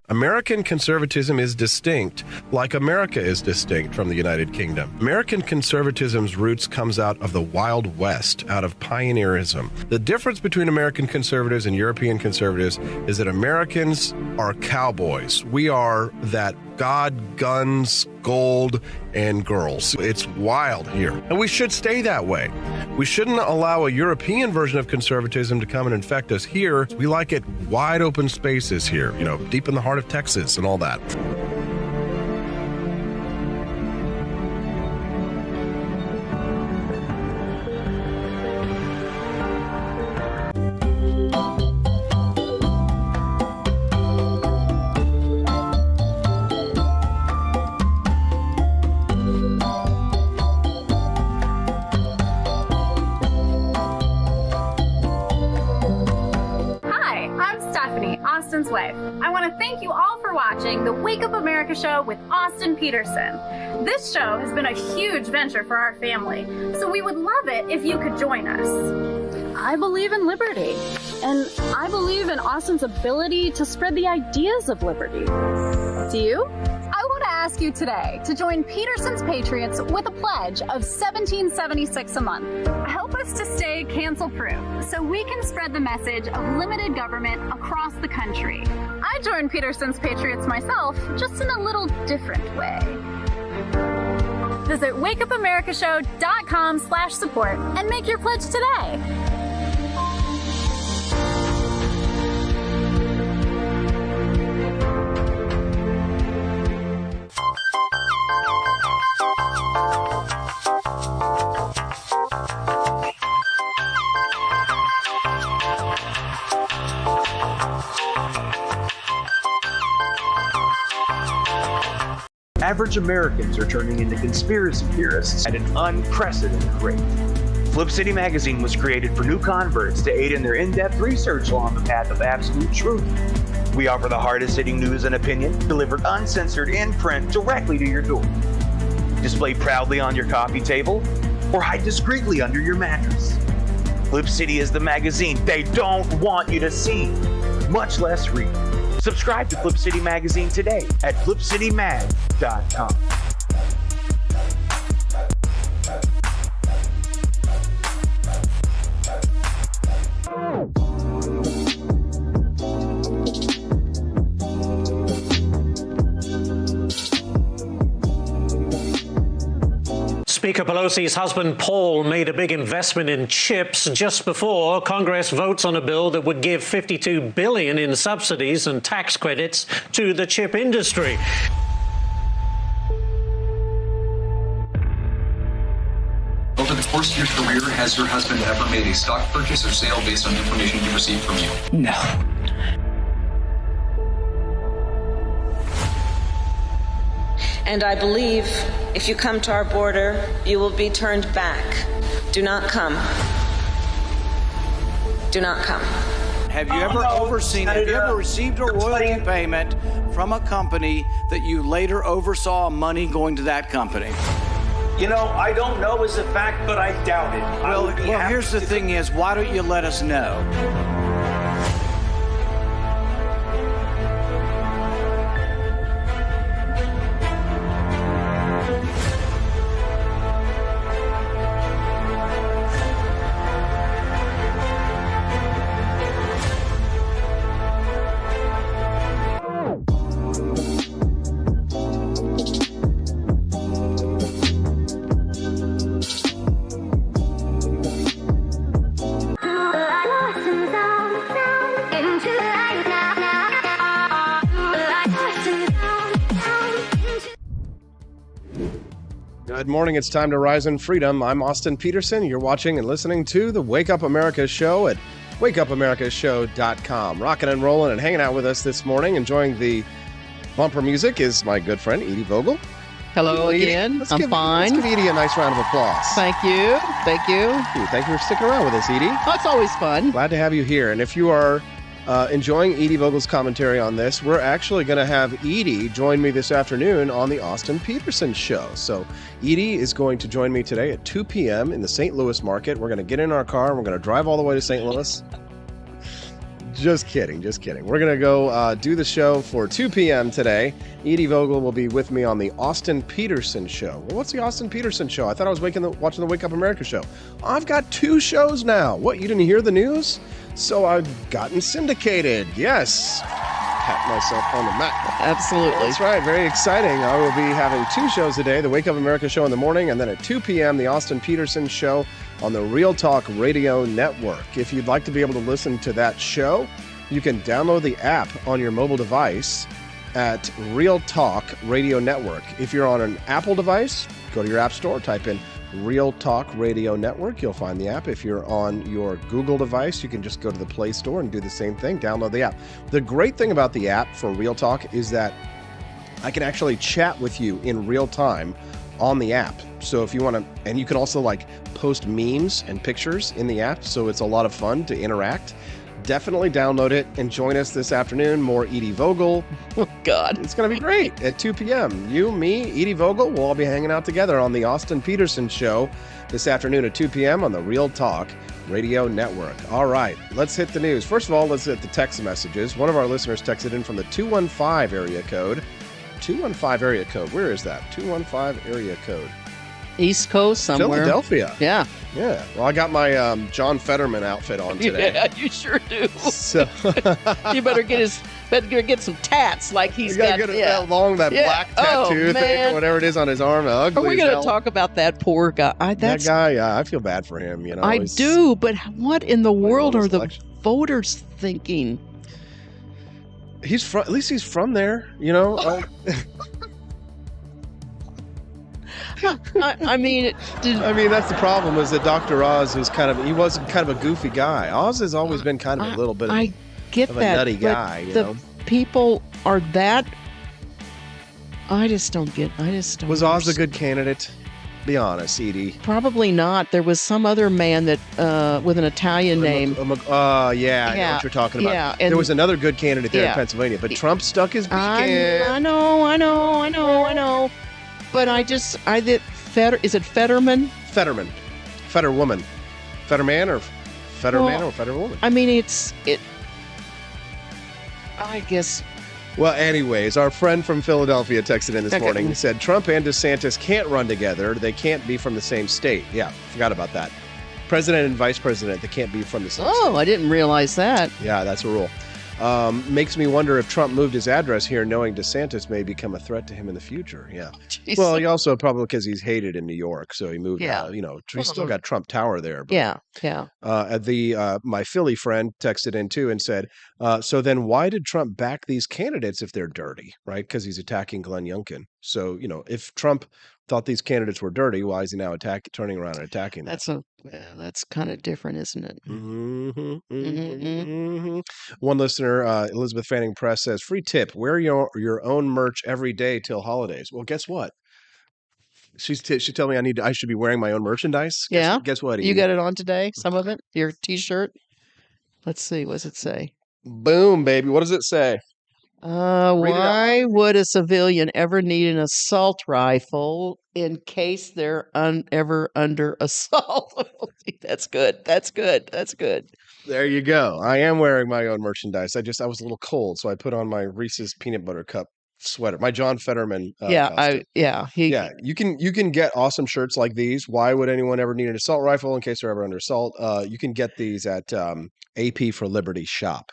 American conservatism is distinct, like America is distinct from the United Kingdom. American conservatism's roots comes out of the Wild West, out of pioneerism. The difference between American conservatives and European conservatives is that Americans are cowboys. We are that God, guns, gold, and girls. It's wild here. And we should stay that way. We shouldn't allow a European version of conservatism to come and infect us here. We like it wide open spaces here, deep in the heart of Texas and all that. Wife. I want to thank you all for watching the Wake Up America show with Austin Peterson. This show has been a huge venture for our family, so we would love it if you could join us. I believe in liberty, and I believe in Austin's ability to spread the ideas of liberty. Do you? I want to ask you today to join Peterson's Patriots with a pledge of $17.76 a month. Help us to stay cancel-proof so we can spread the message of limited government across the country. I joined Peterson's Patriots myself, just in a little different way. Visit wakeupAmericaShow.com/support and make your pledge today. Average Americans are turning into conspiracy theorists at an unprecedented rate. Flip City Magazine was created for new converts to aid in their in-depth research along the path of absolute truth. We offer the hardest-hitting news and opinion delivered uncensored in print directly to your door. Display proudly on your coffee table or hide discreetly under your mattress. Flip City is the magazine they don't want you to see, much less read. Subscribe to Flip City Magazine today at flipcitymag.com. Speaker Pelosi's husband, Paul, made a big investment in chips just before Congress votes on a bill that would give $52 billion in subsidies and tax credits to the chip industry. Over the course of your career, has your husband ever made a stock purchase or sale based on information he received from you? No. And I believe if you come to our border, you will be turned back. Do not come. Do not come. Have you ever received a royalty payment from a company that you later oversaw money going to that company? You know, I don't know as a fact, but I doubt it. Well, here's the thing is, why don't you let us know? Good morning. It's time to rise in freedom. I'm Austin Peterson. You're watching and listening to the Wake Up America show at wakeupAmericashow.com. Rocking and rolling and hanging out with us this morning, enjoying the bumper music is my good friend, Edie Vogel. Hello again. I'm fine. Let's give Edie a nice round of applause. Thank you. Thank you. Thank you for sticking around with us, Edie. Oh, it's always fun. Glad to have you here. And if you are enjoying Edie Vogel's commentary on this, we're actually going to have Edie join me this afternoon on the Austin Peterson show. So Edie is going to join me today at 2 p.m. in the St. Louis market. We're going to get in our car and we're going to drive all the way to St. Louis. Just kidding. We're going to go do the show for 2 p.m. today. Edie Vogel will be with me on the Austin Peterson show. Well, what's the Austin Peterson show? I thought I was watching the Wake Up America show. I've got 2 shows now. What, you didn't hear the news? So I've gotten syndicated. Yes. pat myself on the back. Absolutely. That's right. Very exciting. I will be having 2 shows a day, the Wake Up America show in the morning, and then at 2 p.m., the Austin Peterson show on the Real Talk Radio Network. If you'd like to be able to listen to that show, you can download the app on your mobile device at Real Talk Radio Network. If you're on an Apple device, go to your app store, type in Real Talk Radio Network. You'll find the app. If you're on your Google device, you can just go to the Play Store and do the same thing. Download the app. The great thing about the app for Real Talk is that I can actually chat with you in real time on the app. So if you want to, and you can also like post memes and pictures in the app. So it's a lot of fun to interact. Definitely download it and join us this afternoon. More Edie Vogel. Oh, God. It's going to be great at 2 p.m. You, me, Edie Vogel, we'll all be hanging out together on the Austin Peterson show this afternoon at 2 p.m. on the Real Talk Radio Network. All right, let's hit the news. First of all, let's hit the text messages. One of our listeners texted in from the 215 area code. 215 area code. Where is that? 215 area code. East Coast somewhere. Philadelphia. Yeah. Yeah. Well, I got my John Fetterman outfit on today. Yeah, you sure do. So you better get some tats like he's got. Get that black tattoo thing or whatever it is on his arm. Ugly. Are we going to talk about that poor guy? That guy, yeah, I feel bad for him. You know, I do, but what in the world are the voters thinking? At least he's from there, you know. I mean, that's the problem. Is that Dr. Oz was he wasn't kind of a goofy guy. Oz has always been kind of a little bit of a nutty guy. You know, people are that. I just don't. Was Oz a good candidate? Be honest, Edie. Probably not. There was some other man that with an Italian name. I know what you're talking about. Yeah, there was another good candidate there in Pennsylvania, but Trump stuck his beak in. I know. But is it Fetterman? Fetterman. Fetterwoman. Fetterman or Fetterman or Fetterwoman? I mean, I guess. Well, anyways, our friend from Philadelphia texted in this morning and said Trump and DeSantis can't run together. They can't be from the same state. Yeah, forgot about that. President and vice president, they can't be from the same state. Oh, I didn't realize that. Yeah, that's a rule. Makes me wonder if Trump moved his address here knowing DeSantis may become a threat to him in the future. Yeah. Jeez. Well, he also probably because he's hated in New York, so he moved. He's still got Trump Tower there. But, my Philly friend texted in too and said, so then why did Trump back these candidates if they're dirty, right? Because he's attacking Glenn Youngkin. So, if Trump thought these candidates were dirty, why is he now turning around and attacking them? That's kind of different, isn't it? One listener, Elizabeth Fanning Press, says, free tip, wear your own merch every day till holidays. Well, guess what? She told me I should be wearing my own merchandise. Guess what? You got it on today, some of it? Your T-shirt? Let's see. What does it say? Boom, baby. What does it say? Why would a civilian ever need an assault rifle in case they're ever under assault? That's good. There you go. I am wearing my own merchandise. I was a little cold, so I put on my Reese's peanut butter cup sweater, my John Fetterman. Costume. You can get awesome shirts like these. Why would anyone ever need an assault rifle in case they're ever under assault? You can get these at AP for Liberty shop.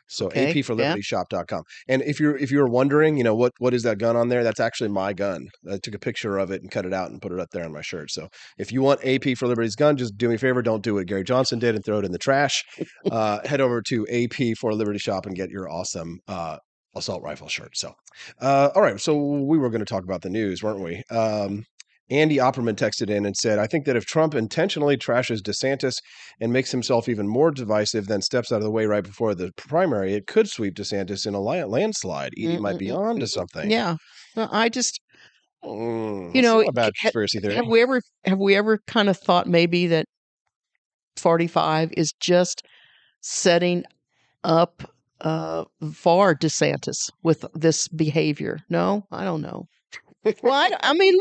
So apforlibertyshop.com. And if you're wondering, what is that gun on there? That's actually my gun. I took a picture of it and cut it out and put it up there on my shirt. So if you want AP for Liberty's gun, just do me a favor. Don't do what Gary Johnson did and throw it in the trash. Head over to AP for Liberty Shop and get your awesome assault rifle shirt. So, all right. So we were going to talk about the news, weren't we? Andy Opperman texted in and said, I think that if Trump intentionally trashes DeSantis and makes himself even more divisive, then steps out of the way right before the primary, it could sweep DeSantis in a landslide. Edie might be on to something. Yeah. Well, I just, a bad conspiracy theory. Have we ever kind of thought maybe that 45 is just setting up for DeSantis with this behavior? No, I don't know. Well, I mean,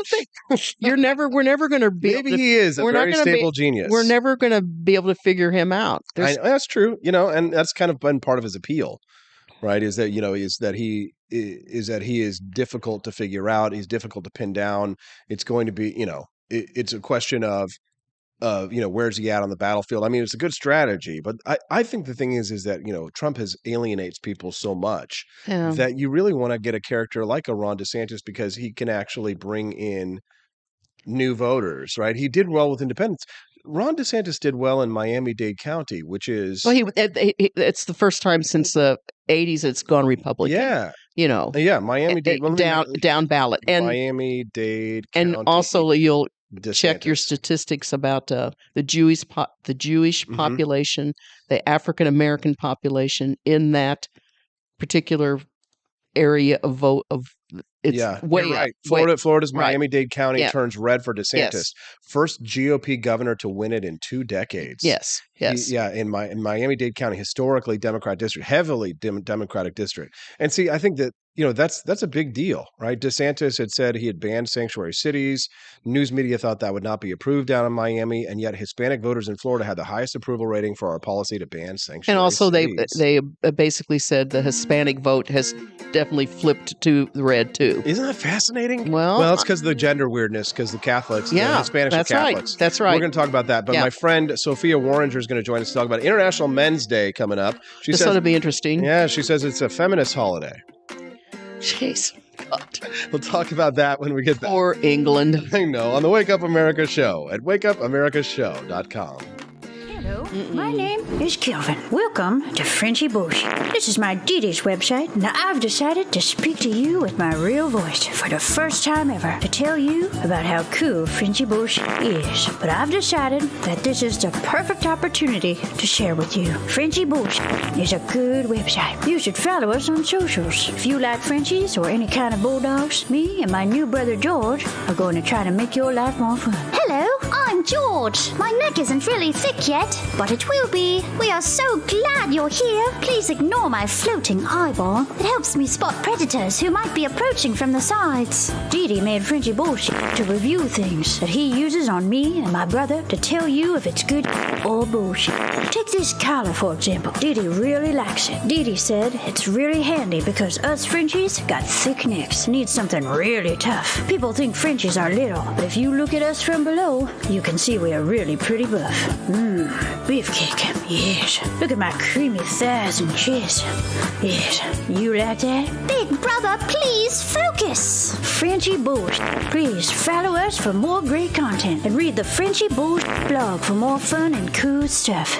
we're never going to be. Maybe he is a very stable genius. We're never going to be able to figure him out. That's true, and that's kind of been part of his appeal, right? Is that he is difficult to figure out. He's difficult to pin down. It's going to be, it's a question of where's he at on the battlefield? I mean, it's a good strategy, but I think the thing is that, Trump alienates people so much that you really want to get a character like a Ron DeSantis because he can actually bring in new voters, right? He did well with independents. Ron DeSantis did well in Miami-Dade County, which is... Well, it's the first time since the 80s it's gone Republican. Yeah. Yeah, Miami-Dade. Down ballot. And Miami-Dade County. And also you'll DeSantis. Check your statistics about the Jewish population, the African American population in that particular area of vote of it's way right. up. Florida's right. Miami-Dade County turns red for DeSantis. Yes. First GOP governor to win it in 2 decades. Yes. In Miami-Dade County, historically Democrat district, heavily Democratic district. And see, I think that that's a big deal, right? DeSantis had said he had banned sanctuary cities. News media thought that would not be approved down in Miami, and yet Hispanic voters in Florida had the highest approval rating for our policy to ban sanctuary And also cities. they basically said the Hispanic vote has definitely flipped to the red too. Isn't that fascinating? Well, it's because of the gender weirdness, because the Catholics, the Yeah, Hispanics that's are right. Catholics. That's right. We're going to talk about that. But Yeah. my friend Sophia Warringer is going to join us to talk about International Men's Day coming up. This ought to be interesting. Yeah, she says it's a feminist holiday. Jeez. God. We'll talk about that when we get back. Or England. I know, on the Wake Up America Show at wakeupAmericaShow.com. Hello, my name is Kelvin. Welcome to Frenchy Bush. This is my Didi's website. Now I've decided to speak to you with my real voice for the first time ever to tell you about how cool Frenchy Bush is. But I've decided that this is the perfect opportunity to share with you. Frenchy Bush is a good website. You should follow us on socials. If you like Frenchies or any kind of bulldogs, me and my new brother George are going to try to make your life more fun. Hello, I'm George. My neck isn't really thick yet, but it will be. We are so glad you're here. Please ignore my floating eyeball. It helps me spot predators who might be approaching from the sides. Didi made Frenchy Bullshit to review things that he uses on me and my brother to tell you if it's good or bullshit. Take this collar, for example. Didi really likes it. Didi said it's really handy because us Frenchies got thick necks. Need something really tough. People think Frenchies are little, but if you look at us from below, you can see we are really pretty buff. Beefcake, yes. Look at my creamy thighs and chest. Yes, you like that? Big brother, please focus. Frenchy Bush. Please follow us for more great content and read the Frenchy Bush blog for more fun and cool stuff.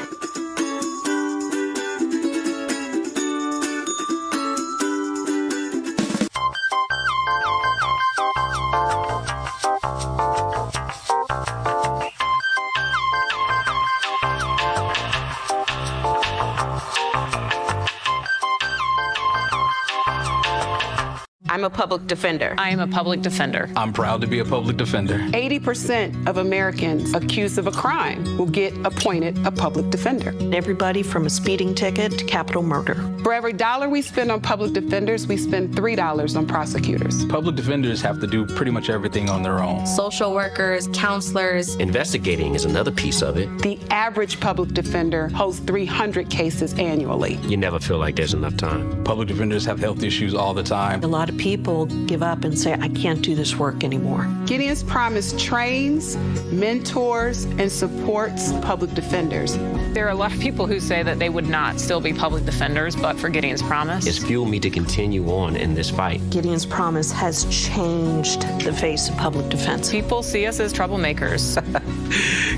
I'm a public defender. I am a public defender. I'm proud to be a public defender. 80% of Americans accused of a crime will get appointed a public defender. Everybody from a speeding ticket to capital murder. For every dollar we spend on public defenders, we spend $3 on prosecutors. Public defenders have to do pretty much everything on their own. Social workers, counselors. Investigating is another piece of it. The average public defender holds 300 cases annually. You never feel like there's enough time. Public defenders have health issues all the time. A lot of people give up and say, I can't do this work anymore. Gideon's Promise trains, mentors, and supports public defenders. There are a lot of people who say that they would not still be public defenders, but for Gideon's Promise. It's fueled me to continue on in this fight. Gideon's Promise has changed the face of public defense. People see us as troublemakers.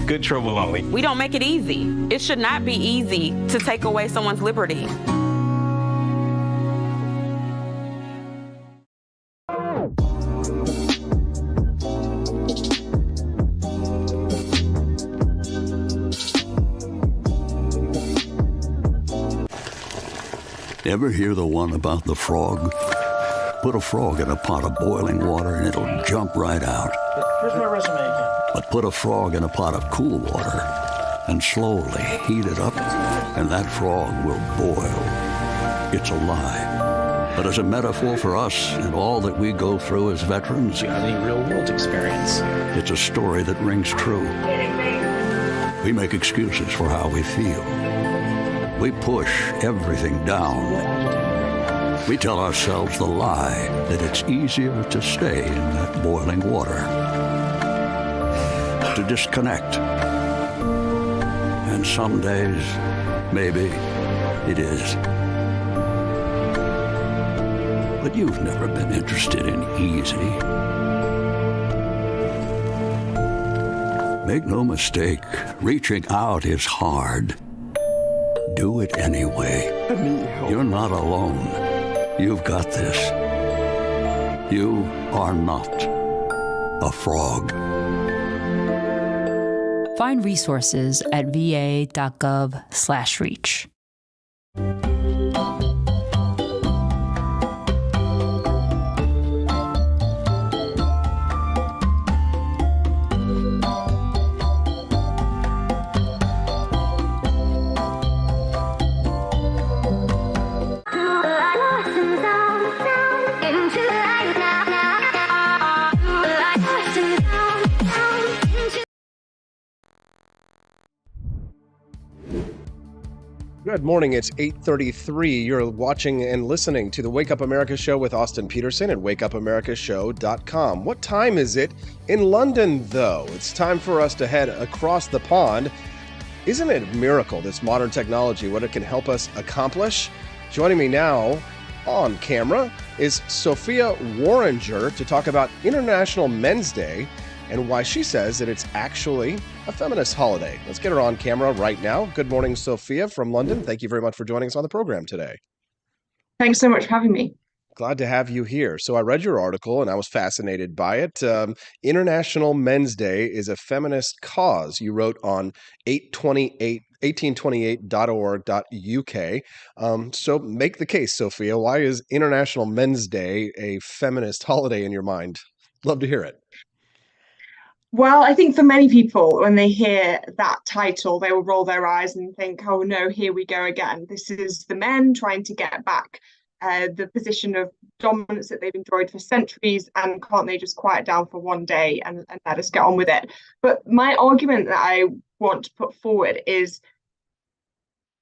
Good trouble only. We don't make it easy. It should not be easy to take away someone's liberty. Ever hear the one about the frog? Put a frog in a pot of boiling water and it'll jump right out. Here's my resume again. But put a frog in a pot of cool water and slowly heat it up, and that frog will boil. It's a lie. But as a metaphor for us and all that we go through as veterans, The real-world experience. it's a story that rings true. We make excuses for how we feel. We push everything down. We tell ourselves the lie that it's easier to stay in that boiling water, to disconnect, And some days, maybe it is. But you've never been interested in easy. Make no mistake, reaching out is hard. Do it anyway. You're not alone. You've got this. You are not a frog. Find resources at va.gov/reach. Good morning. It's 8:33. You're watching and listening to the Wake Up America Show with Austin Peterson at wakeupAmericaShow.com. What time is it in London, though? It's time for us to head across the pond. Isn't it a miracle, this modern technology, what it can help us accomplish? Joining me now on camera is Sophia Warringer to talk about International Men's Day and why she says that it's actually a feminist holiday. Let's get her on camera right now. Good morning, Sophia from London. Thank you very much for joining us on the program today. Thanks so much for having me. Glad to have you here. So I read your article and I was fascinated by it. International Men's Day is a feminist cause. You wrote on 1828.org.uk. So make the case, Sophia. Why is International Men's Day a feminist holiday in your mind? Love to hear it. Well, I think for many people, when they hear that title, they will roll their eyes and think, oh no, here we go again. This is the men trying to get back the position of dominance that they've enjoyed for centuries, and can't they just quiet down for one day and let us get on with it? But my argument that I want to put forward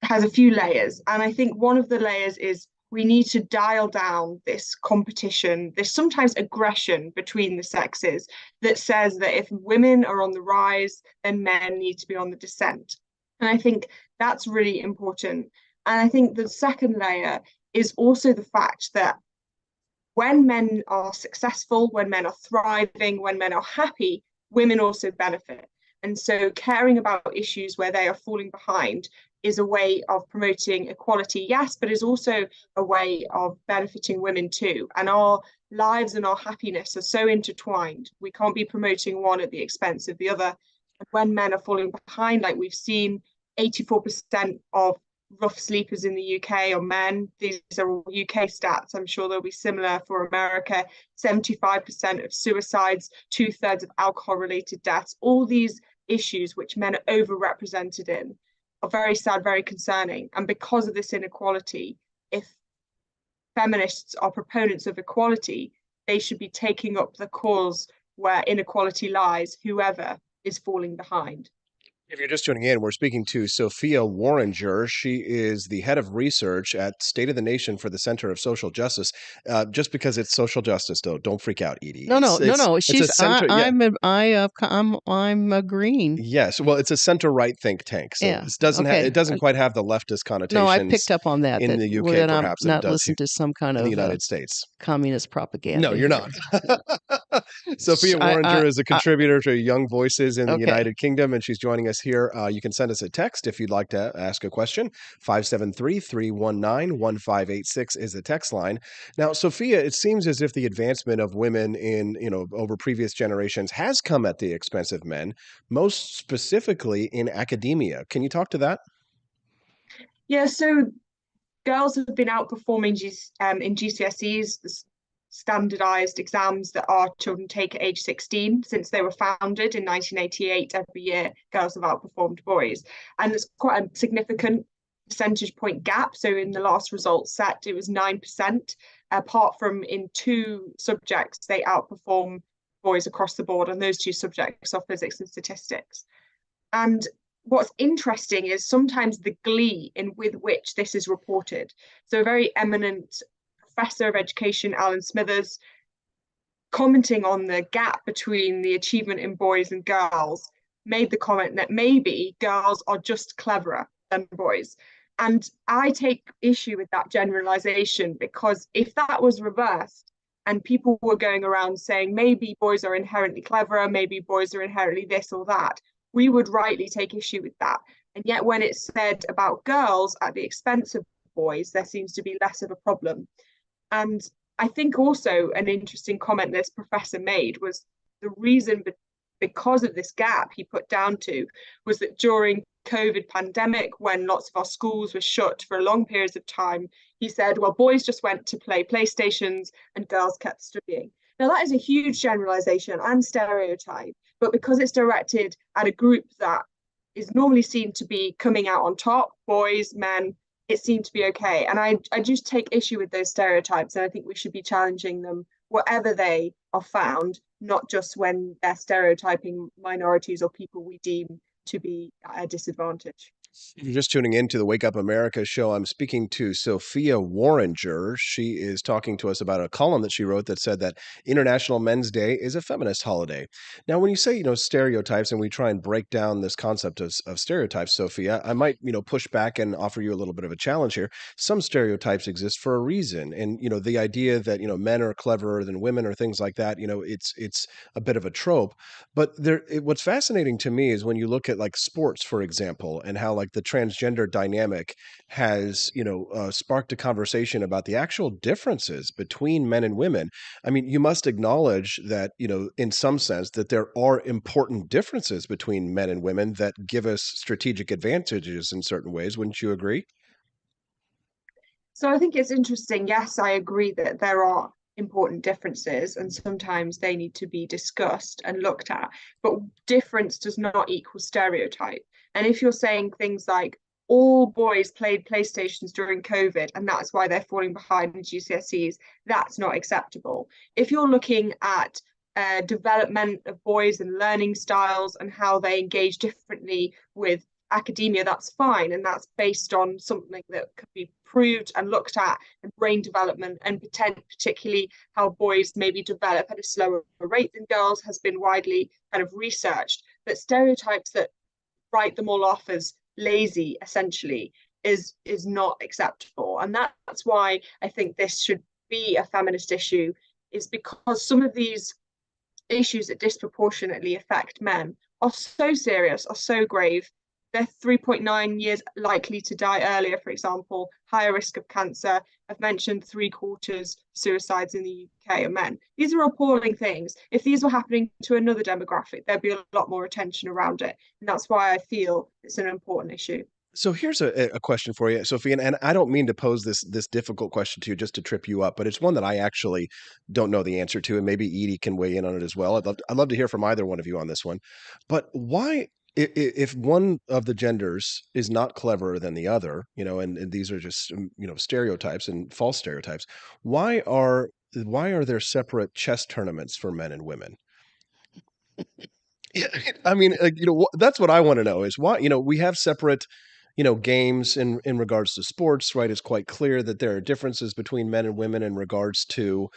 has a few layers. And I think one of the layers is we need to dial down this competition, this sometimes aggression between the sexes that says that if women are on the rise, then men need to be on the descent. And I think that's really important. And I think the second layer is also the fact that when men are successful, when men are thriving, when men are happy, women also benefit. And so caring about issues where they are falling behind is a way of promoting equality, yes, but is also a way of benefiting women too. And our lives and our happiness are so intertwined. We can't be promoting one at the expense of the other. And when men are falling behind, like we've seen, 84% of rough sleepers in the UK are men. These are all UK stats. I'm sure they'll be similar for America. 75% of suicides, 2/3 of alcohol-related deaths, all these issues which men are overrepresented in are very sad, very concerning. And because of this inequality, if feminists are proponents of equality, they should be taking up the cause where inequality lies, whoever is falling behind. If you're just tuning in, we're speaking to Sophia Warringer. She is the head of research at State of the Nation for the Center of Social Justice. Just because it's social justice, though, don't freak out, Edie. No. She's. I'm agreeing. Yes, well, it's a center-right think tank, so Yeah. it doesn't quite have the leftist connotations. No, I picked up on that. In the UK, that perhaps I'm not it does listening to some kind in of the United States. communist propaganda. No, you're not. Sophia Warringer is a contributor to Young Voices in the United Kingdom, and she's joining us here. You can send us a text if you'd like to ask a question. 573-319-1586 is the text line. Now, Sophia, it seems as if the advancement of women in, over previous generations has come at the expense of men, most specifically in academia. Can you talk to that? Yeah, so girls have been outperforming in GCSEs, the standardized exams that our children take at age 16 since they were founded in 1988. Every year, girls have outperformed boys. And it's quite a significant percentage point gap. So in the last results set, it was 9%. Apart from in 2 subjects, they outperform boys across the board. And those 2 subjects are physics and statistics. And what's interesting is sometimes the glee with which this is reported. So a very eminent professor of education, Alan Smithers, commenting on the gap between the achievement in boys and girls, made the comment that maybe girls are just cleverer than boys. And I take issue with that generalization, because if that was reversed and people were going around saying maybe boys are inherently cleverer, maybe boys are inherently this or that, we would rightly take issue with that. And yet when it's said about girls at the expense of boys, there seems to be less of a problem. And I think also an interesting comment this professor made was the reason because of this gap he put down to was that during COVID pandemic, when lots of our schools were shut for long periods of time, he said, well, boys just went to play PlayStations and girls kept studying. Now, that is a huge generalization and stereotype, but because it's directed at a group that is normally seen to be coming out on top, boys, men, it seemed to be okay. And I just take issue with those stereotypes, and I think we should be challenging them wherever they are found, not just when they're stereotyping minorities or people we deem to be at a disadvantage. If you're just tuning in to the Wake Up America show, I'm speaking to Sophia Warringer. She is talking to us about a column that she wrote that said that International Men's Day is a feminist holiday. Now, when you say, stereotypes, and we try and break down this concept of stereotypes, Sophia, I might, push back and offer you a little bit of a challenge here. Some stereotypes exist for a reason. And, the idea that, men are cleverer than women or things like that, it's a bit of a trope. But what's fascinating to me is when you look at like sports, for example, and how like the transgender dynamic has, sparked a conversation about the actual differences between men and women. I mean, you must acknowledge that, in some sense, that there are important differences between men and women that give us strategic advantages in certain ways. Wouldn't you agree? So I think it's interesting. Yes, I agree that there are important differences and sometimes they need to be discussed and looked at, but difference does not equal stereotype. And if you're saying things like all boys played PlayStations during COVID and that's why they're falling behind in GCSEs, that's not acceptable. If you're looking at development of boys and learning styles and how they engage differently with academia, that's fine, and that's based on something that could be proved and looked at, and brain development, and particularly how boys maybe develop at a slower rate than girls has been widely kind of researched. But stereotypes that write them all off as lazy essentially is not acceptable, and that's why I think this should be a feminist issue, is because some of these issues that disproportionately affect men are so serious, are so grave. They're 3.9 years likely to die earlier, for example, higher risk of cancer. I've mentioned 3/4 suicides in the UK are men. These are appalling things. If these were happening to another demographic, there'd be a lot more attention around it. And that's why I feel it's an important issue. So here's a question for you, Sophie, and I don't mean to pose this difficult question to you just to trip you up, but it's one that I actually don't know the answer to, and maybe Edie can weigh in on it as well. I'd love to hear from either one of you on this one. But why, if one of the genders is not cleverer than the other, and these are just stereotypes and false stereotypes, why are there separate chess tournaments for men and women? Yeah, I mean, that's what I want to know is why, we have separate, games in regards to sports, right? It's quite clear that there are differences between men and women in regards to,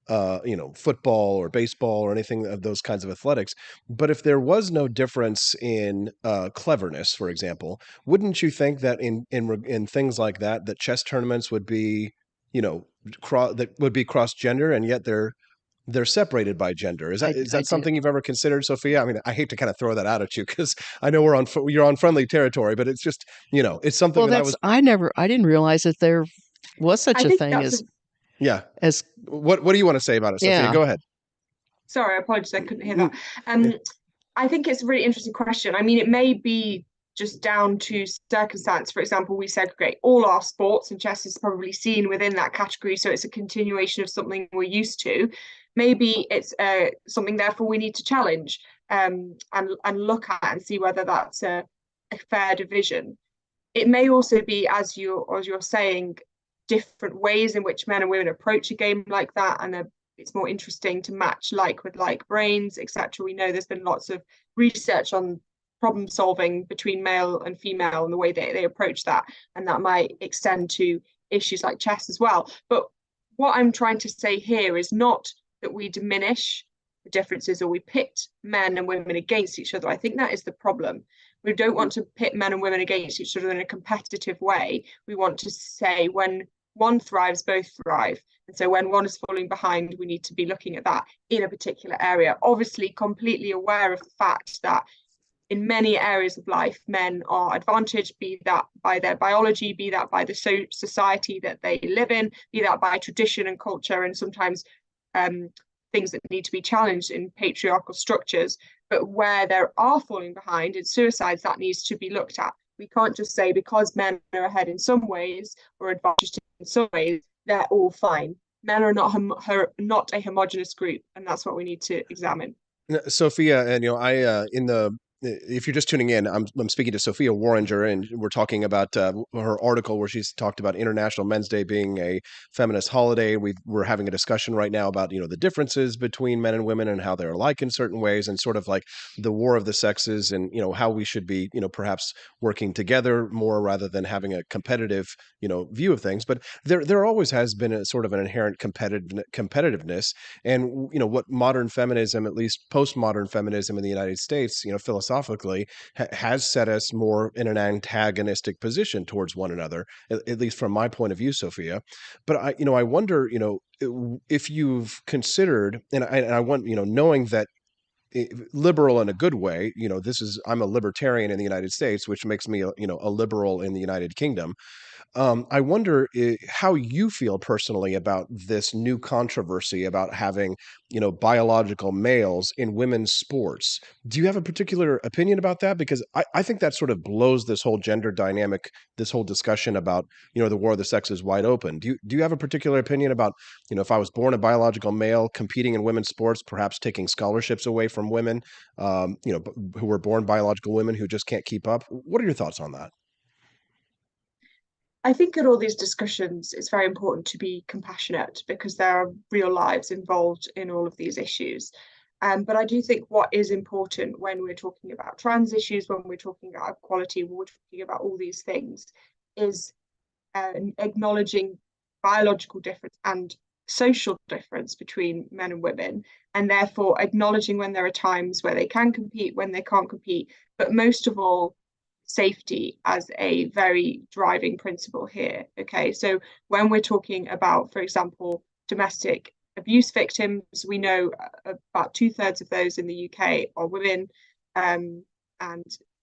football or baseball or anything of those kinds of athletics. But if there was no difference in cleverness, for example, wouldn't you think that in things like that, that chess tournaments would be, that would be cross gender, and yet they're separated by gender? Is that something you've ever considered, Sophia? I mean, I hate to kind of throw that out at you because I know you're on friendly territory, but it's just, it's something I didn't realize that there was such a thing as. Yeah. What do you want to say about it, Sophia? Yeah. Go ahead. Sorry, I apologize. I couldn't hear that. I think it's a really interesting question. I mean, it may be just down to circumstance. For example, we segregate all our sports, and chess is probably seen within that category. So it's a continuation of something we're used to. Maybe it's something, therefore, we need to challenge and look at and see whether that's a fair division. It may also be, as you're saying, different ways in which men and women approach a game like that, and it's more interesting to match like with like brains, etc. We know there's been lots of research on problem solving between male and female and the way they approach that, and that might extend to issues like chess as well. But what I'm trying to say here is not that we diminish the differences, or we pit men and women against each other. I think that is the problem. We don't want to pit men and women against each other in a competitive way. We want to say when one thrives, both thrive. And so when one is falling behind, we need to be looking at that in a particular area. Obviously, completely aware of the fact that in many areas of life, men are advantaged, be that by their biology, be that by the society that they live in, be that by tradition and culture, and sometimes things that need to be challenged in patriarchal structures. But where there are falling behind in suicides, that needs to be looked at. We can't just say because men are ahead in some ways or advantaged in some ways, they're all fine. Men are not a homogenous group, and that's what we need to examine. Sophia, and if you're just tuning in, I'm speaking to Sophia Warringer, and we're talking about her article where she's talked about International Men's Day being a feminist holiday. We're having a discussion right now about the differences between men and women and how they're alike in certain ways, and sort of like the war of the sexes, and how we should be perhaps working together more rather than having a competitive view of things. But there always has been a sort of an inherent competitiveness, and what modern feminism, at least postmodern feminism in the United States, philosophically has set us more in an antagonistic position towards one another, at least from my point of view, Sophia. But I wonder, if you've considered, and I want, knowing that liberal in a good way, I'm a libertarian in the United States, which makes me a liberal in the United Kingdom. I wonder how you feel personally about this new controversy about having, biological males in women's sports. Do you have a particular opinion about that? Because I think that sort of blows this whole gender dynamic, this whole discussion about, the war of the sexes wide open. Do you have a particular opinion about, if I was born a biological male competing in women's sports, perhaps taking scholarships away from women, who were born biological women who just can't keep up? What are your thoughts on that? I think in all these discussions, it's very important to be compassionate because there are real lives involved in all of these issues. But I do think what is important when we're talking about trans issues, when we're talking about equality, when we're talking about all these things, is acknowledging biological difference and social difference between men and women, and therefore acknowledging when there are times where they can compete, when they can't compete, but most of all, safety as a very driving principle here. Okay, so when we're talking about, for example, domestic abuse victims, we know about 2/3 of those in the UK are women, and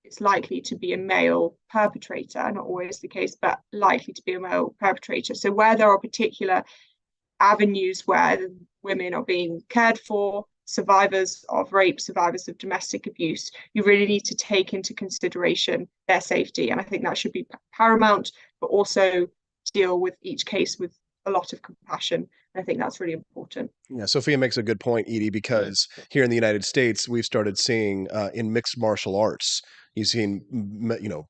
it's likely to be a male perpetrator, not always the case, but likely to be a male perpetrator. So where there are particular avenues where women are being cared for, survivors of rape, survivors of domestic abuse, you really need to take into consideration their safety. And I think that should be paramount, but also deal with each case with a lot of compassion. And I think that's really important. Yeah, Sophia makes a good point, Edie, because here in the United States, we've started seeing in mixed martial arts, you've seen,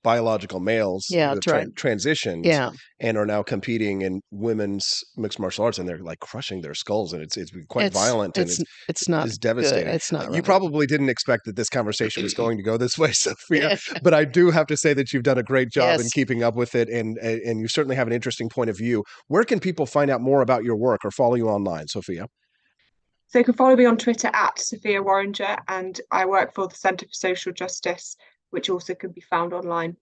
biological males who have transitioned and are now competing in women's mixed martial arts, and they're like crushing their skulls, and it's quite violent, and it's not devastating. Good. It's not. You right. probably didn't expect that this conversation was going to go this way, Sophia, but I do have to say that you've done a great job in keeping up with it, and you certainly have an interesting point of view. Where can people find out more about your work or follow you online, Sophia? So you can follow me on Twitter at Sophia Warringer, and I work for the Centre for Social Justice, which also can be found online.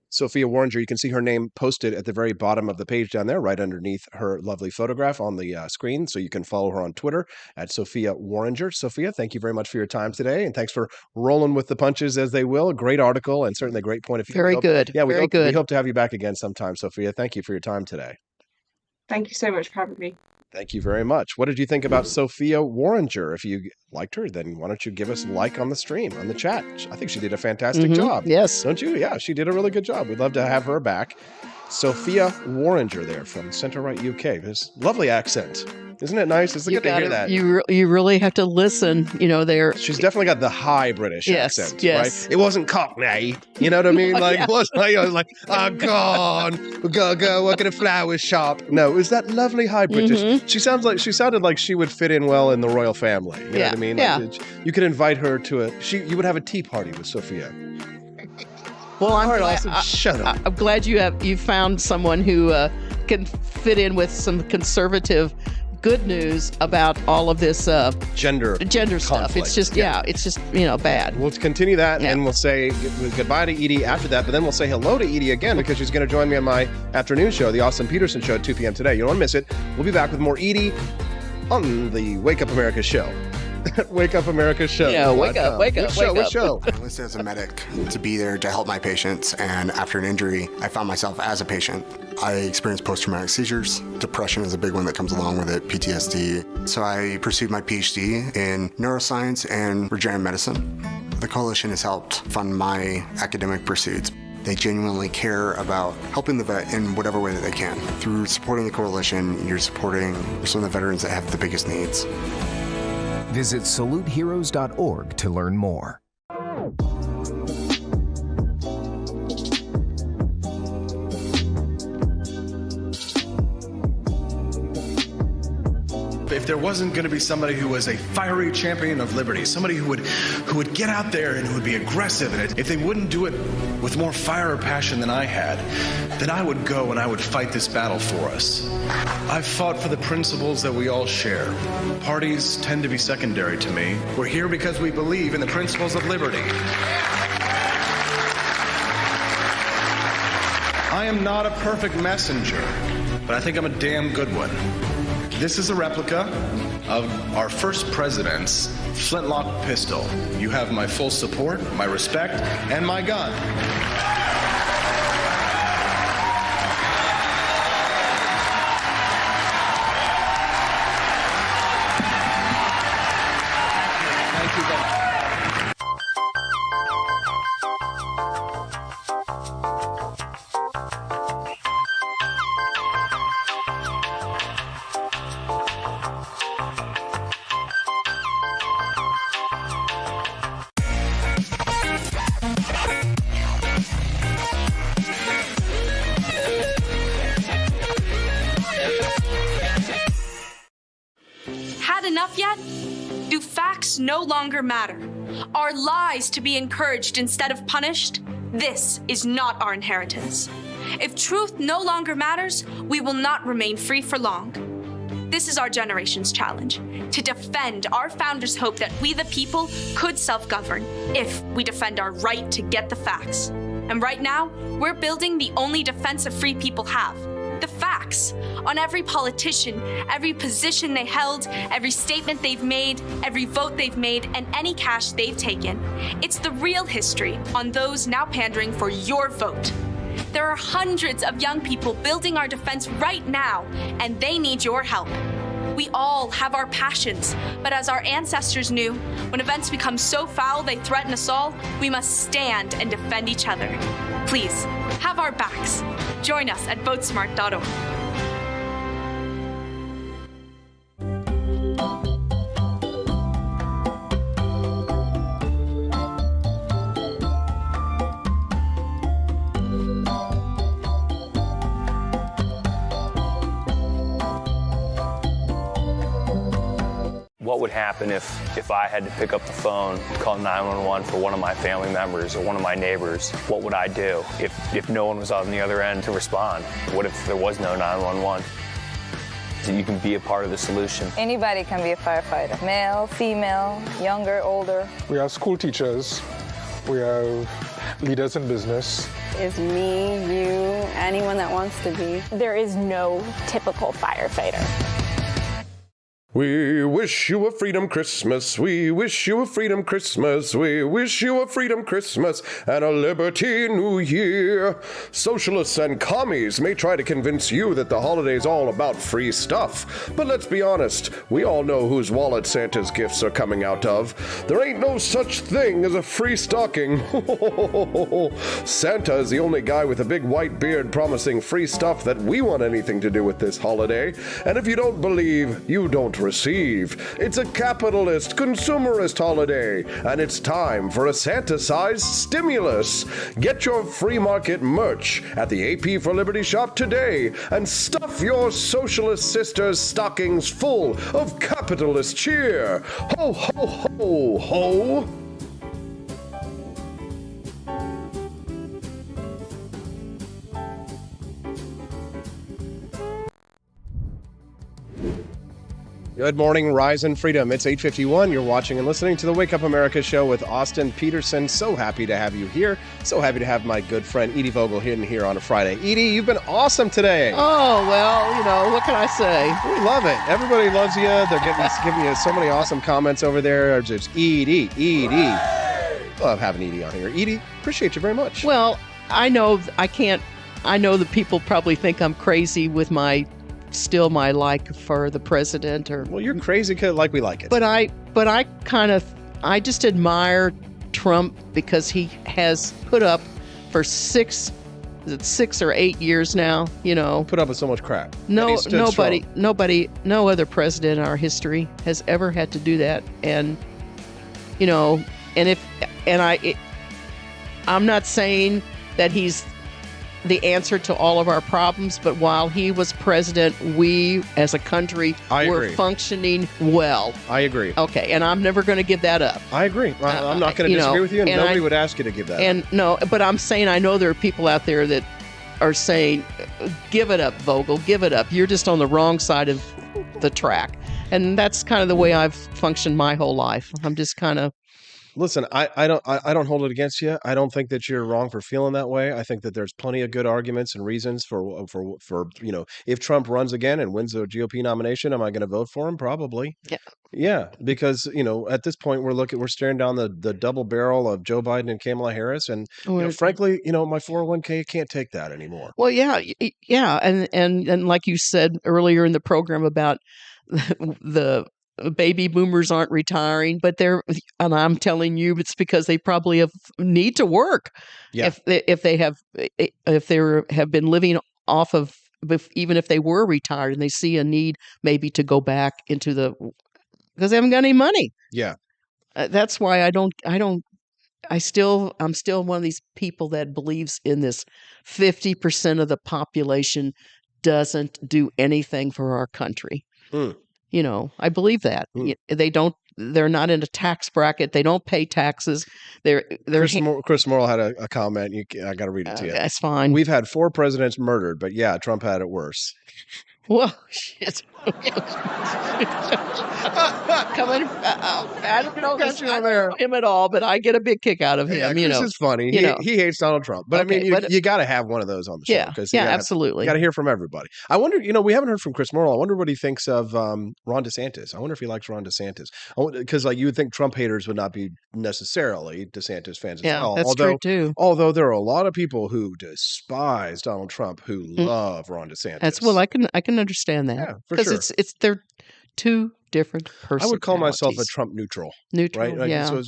Sophia Warringer, you can see her name posted at the very bottom of the page down there, right underneath her lovely photograph on the screen. So you can follow her on Twitter at Sophia Warringer. Sophia, thank you very much for your time today, and thanks for rolling with the punches as they will. A great article and certainly a great point of view. Very good. Yeah, very good. We hope to have you back again sometime, Sophia. Thank you for your time today. Thank you so much for having me. Thank you very much. What did you think about Sophia Warringer? If you liked her, then why don't you give us a like on the stream, on the chat? I think she did a fantastic job. Yes. Don't you? Yeah, she did a really good job. We'd love to have her back. Sophia Warringer there from Centre Right UK. This lovely accent. Isn't it nice? It's good to hear that. You really have to listen. She's definitely got the high British accent. Yes. Right? It wasn't Cockney. You know what I mean? Like, it wasn't like, I was like, oh, God, we gotta go work at a flower shop. No, it was that lovely high British. Mm-hmm. She sounded like she would fit in well in the royal family. You know what I mean? Like, you could invite her to you would have a tea party with Sophia. Well, shut up. I'm glad you found someone who can fit in with some conservative good news about all of this gender stuff. conflict. It's just bad. We'll continue that, and we'll say goodbye to Edie after that, but then we'll say hello to Edie again because she's going to join me on my afternoon show, the Austin Peterson Show at 2 p.m. today. You don't want to miss it. We'll be back with more Edie on the Wake Up America show. Wake Up America show. Yeah, wake up. What show? I enlisted as a medic to be there to help my patients, and after an injury, I found myself as a patient. I experienced post-traumatic seizures. Depression is a big one that comes along with it, PTSD. So I pursued my PhD in neuroscience and regenerative medicine. The coalition has helped fund my academic pursuits. They genuinely care about helping the vet in whatever way that they can. Through supporting the coalition, you're supporting some of the veterans that have the biggest needs. Visit saluteheroes.org to learn more. If there wasn't going to be somebody who was a fiery champion of liberty, somebody who would get out there and who would be aggressive, and if they wouldn't do it with more fire or passion than I had, then I would go and I would fight this battle for us. I've fought for the principles that we all share. Parties tend to be secondary to me. We're here because we believe in the principles of liberty. I am not a perfect messenger, but I think I'm a damn good one. This is a replica of our first president's flintlock pistol. You have my full support, my respect, and my gun. Thank you very much. Had enough yet? Do facts no longer matter? Are lies to be encouraged instead of punished? This is not our inheritance. If truth no longer matters, we will not remain free for long. This is our generation's challenge, to defend our founders' hope that we the people could self-govern if we defend our right to get the facts. And right now, we're building the only defense of free people have, the facts on every politician, every position they held, every statement they've made, every vote they've made, and any cash they've taken. It's the real history on those now pandering for your vote. There are hundreds of young people building our defense right now, and they need your help. We all have our passions, but as our ancestors knew, when events become so foul they threaten us all, we must stand and defend each other. Please, have our backs. Join us at votesmart.org. What would happen if I had to pick up the phone, call 911 for one of my family members or one of my neighbors? What would I do if no one was on the other end to respond? What if there was no 911? So you can be a part of the solution. Anybody can be a firefighter. Male, female, younger, older. We have school teachers. We have leaders in business. Is me, you, anyone that wants to be. There is no typical firefighter. We wish you a freedom Christmas. We wish you a freedom Christmas. We wish you a freedom Christmas and a liberty New Year. Socialists and commies may try to convince you that the holiday's all about free stuff. But let's be honest, we all know whose wallet Santa's gifts are coming out of. There ain't no such thing as a free stocking. Santa is the only guy with a big white beard promising free stuff that we want anything to do with this holiday. And if you don't believe, you don't receive. It's a capitalist, consumerist holiday, and it's time for a Santa-sized stimulus. Get your free market merch at the AP for Liberty shop today and stuff your socialist sisters' stockings full of capitalist cheer. Ho, ho, ho, ho! Good morning, Rise and Freedom. It's 8:51. You're watching and listening to the Wake Up America show with Austin Peterson. So happy to have you here. So happy to have my good friend Edie Vogel here on a Friday. Edie, you've been awesome today. Oh, well, what can I say? We love it. Everybody loves you. They're giving you so many awesome comments over there. Just Edie. Love having Edie on here. Edie, appreciate you very much. Well, I know that people probably think I'm crazy with my like for the president, or well, you're crazy because like we like it. But I just admire Trump because he has put up for 6 or 8 years now, put up with so much crap. No other president in our history has ever had to do that. And I'm not saying that he's the answer to all of our problems, but while he was president, we as a country were functioning well. I agree. Okay, and I'm never going to give that up. I agree. I'm not going to disagree with you, and nobody would ask you to give that up. No, but I'm saying I know there are people out there that are saying, give it up, Vogel, give it up. You're just on the wrong side of the track. And that's kind of the way I've functioned my whole life. I'm just kind of... Listen, I don't hold it against you. I don't think that you're wrong for feeling that way. I think that there's plenty of good arguments and reasons for if Trump runs again and wins the GOP nomination, am I going to vote for him? Probably. Yeah, because at this point we're staring down the double barrel of Joe Biden and Kamala Harris, and frankly, my 401k can't take that anymore. Well, yeah, and like you said earlier in the program about the baby boomers aren't retiring, but and I'm telling you, it's because they probably need to work. Yeah. If they have been living off of, even if they were retired and they see a need maybe to go back into because they haven't got any money. Yeah. That's why I'm still one of these people that believes in this 50% of the population doesn't do anything for our country. I believe that. They're not in a tax bracket. They don't pay taxes. Chris Morrill had a comment. I got to read it to you. That's fine. We've had 4 presidents murdered, but yeah, Trump had it worse. Well, shit. I don't know him at all, but I get a big kick out of him. Chris is funny. He hates Donald Trump, but okay, you got to have one of those on the show. Absolutely. You got to hear from everybody. I wonder, we haven't heard from Chris Morrill. I wonder what he thinks of Ron DeSantis. I wonder if he likes Ron DeSantis. Because you would think Trump haters would not be necessarily DeSantis fans as well. That's true too. Although there are a lot of people who despise Donald Trump who love Ron DeSantis. I can understand that. Yeah, for sure. Because they're two different personalities. I would call myself a Trump neutral. Neutral, right? Yeah. So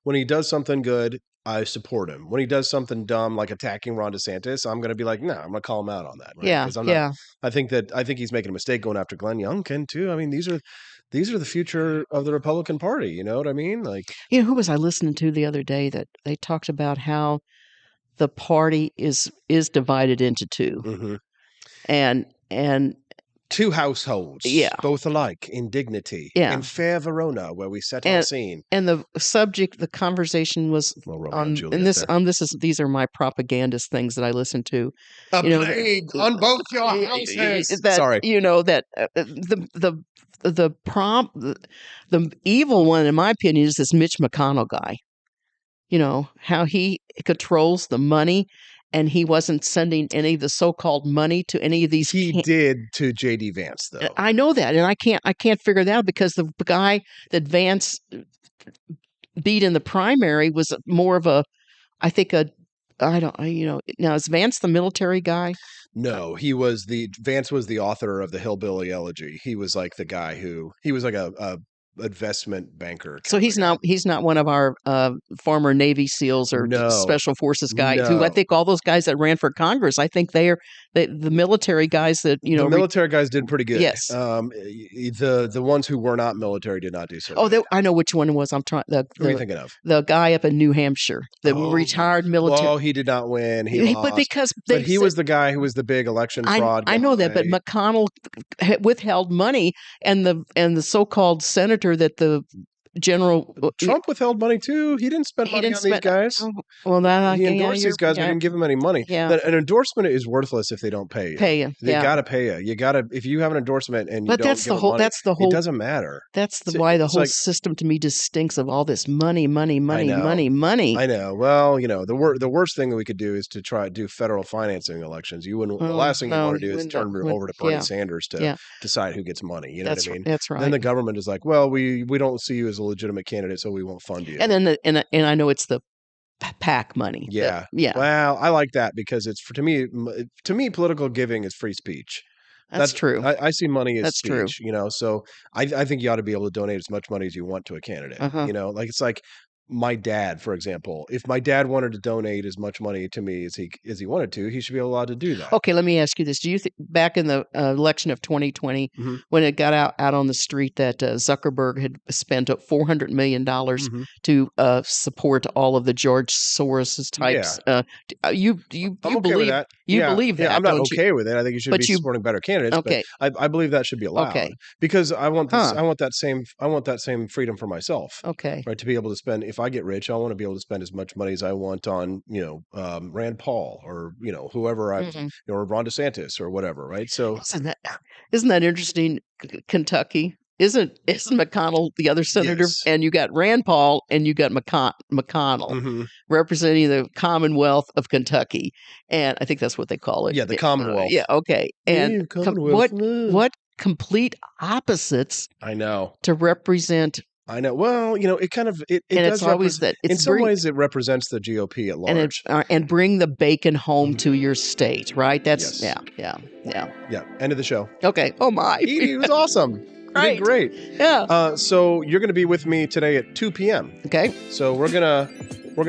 when he does something good, I support him. When he does something dumb like attacking Ron DeSantis, I'm going to be like, no, I'm going to call him out on that. Right? Yeah. I think he's making a mistake going after Glenn Youngkin too. I mean, these are the future of the Republican Party. You know what I mean? Like, who was I listening to the other day that they talked about how the party is divided into two, and 2 households, both alike in dignity, in fair Verona, where we set our scene. And the subject, the conversation was these are my propagandist things that I listen to. A plague on both your houses. Sorry, that the evil one, in my opinion, is this Mitch McConnell guy. How he controls the money. And he wasn't sending any of the so-called money to any of these. He did to J.D. Vance, though. I know that, and I can't figure that out because the guy that Vance beat in the primary was more of now is Vance the military guy? No, Vance was the author of the Hillbilly Elegy. He was like the guy he was like a investment banker. So he's not one of our former Navy SEALs or Special Forces guys who I think all those guys that ran for Congress, I think they are the military guys that, the military guys did pretty good. Yes. The ones who were not military did not do so. Oh, I know which one it was. I'm trying. Who are you thinking of? The guy up in New Hampshire, the retired military. Oh, he did not win. He lost. But he was the guy who was the big election fraud. I know that, but McConnell withheld money, and the so-called senator that the general. Trump withheld money too. He didn't spend money on these guys. Well, he endorsed these guys. We didn't give them any money. Yeah. An endorsement is worthless if they don't pay you. Pay you. They gotta pay you. You gotta, if you have an endorsement and you but don't that's give the whole. money, That's the whole. It doesn't matter. That's why the whole like, system to me just stinks of all this money. I know. Well, the worst thing that we could do is to try to do federal financing elections. You wouldn't. The last thing you want to do is turn over to Bernie Sanders to decide who gets money. You know what I mean? That's right. Then the government is like, well, we don't see you as a legitimate candidate, so we won't fund you. And then and I know it's the PAC money. Yeah. Yeah. Well, I like that because it's to me, political giving is free speech. That's true. I see money as That's speech, true. so I think you ought to be able to donate as much money as you want to a candidate. Like it's like my dad, for example. If my dad wanted to donate as much money to me as he wanted to, he should be allowed to do that. Okay, let me ask you this. Do you think back in the election of 2020, when it got out on the street that Zuckerberg had spent $400 million to support all of the George Soros types, you believe that? You believe that? Yeah, I'm not don't okay with it. I think you should be supporting better candidates. Okay, but I believe that should be allowed. Okay, because I want this. I want that same freedom for myself. Okay, right, to be able to spend. If I get rich, I want to be able to spend as much money as I want on, Rand Paul or whoever or Ron DeSantis or whatever, right? So isn't that interesting? Kentucky isn't McConnell the other senator, yes. And you got Rand Paul and you got McConnell representing the Commonwealth of Kentucky, and I think that's what they call it. Yeah, the Commonwealth. Yeah, okay. And what complete opposites? I know to represent. I know. Well, it kind of it does always that. In some ways, it represents the GOP at large, and bring the bacon home to your state, right? That's yeah. End of the show. Okay. Oh my, Edie, it was awesome. Great. Yeah. So you're going to be with me today at 2 p.m. Okay. So we're gonna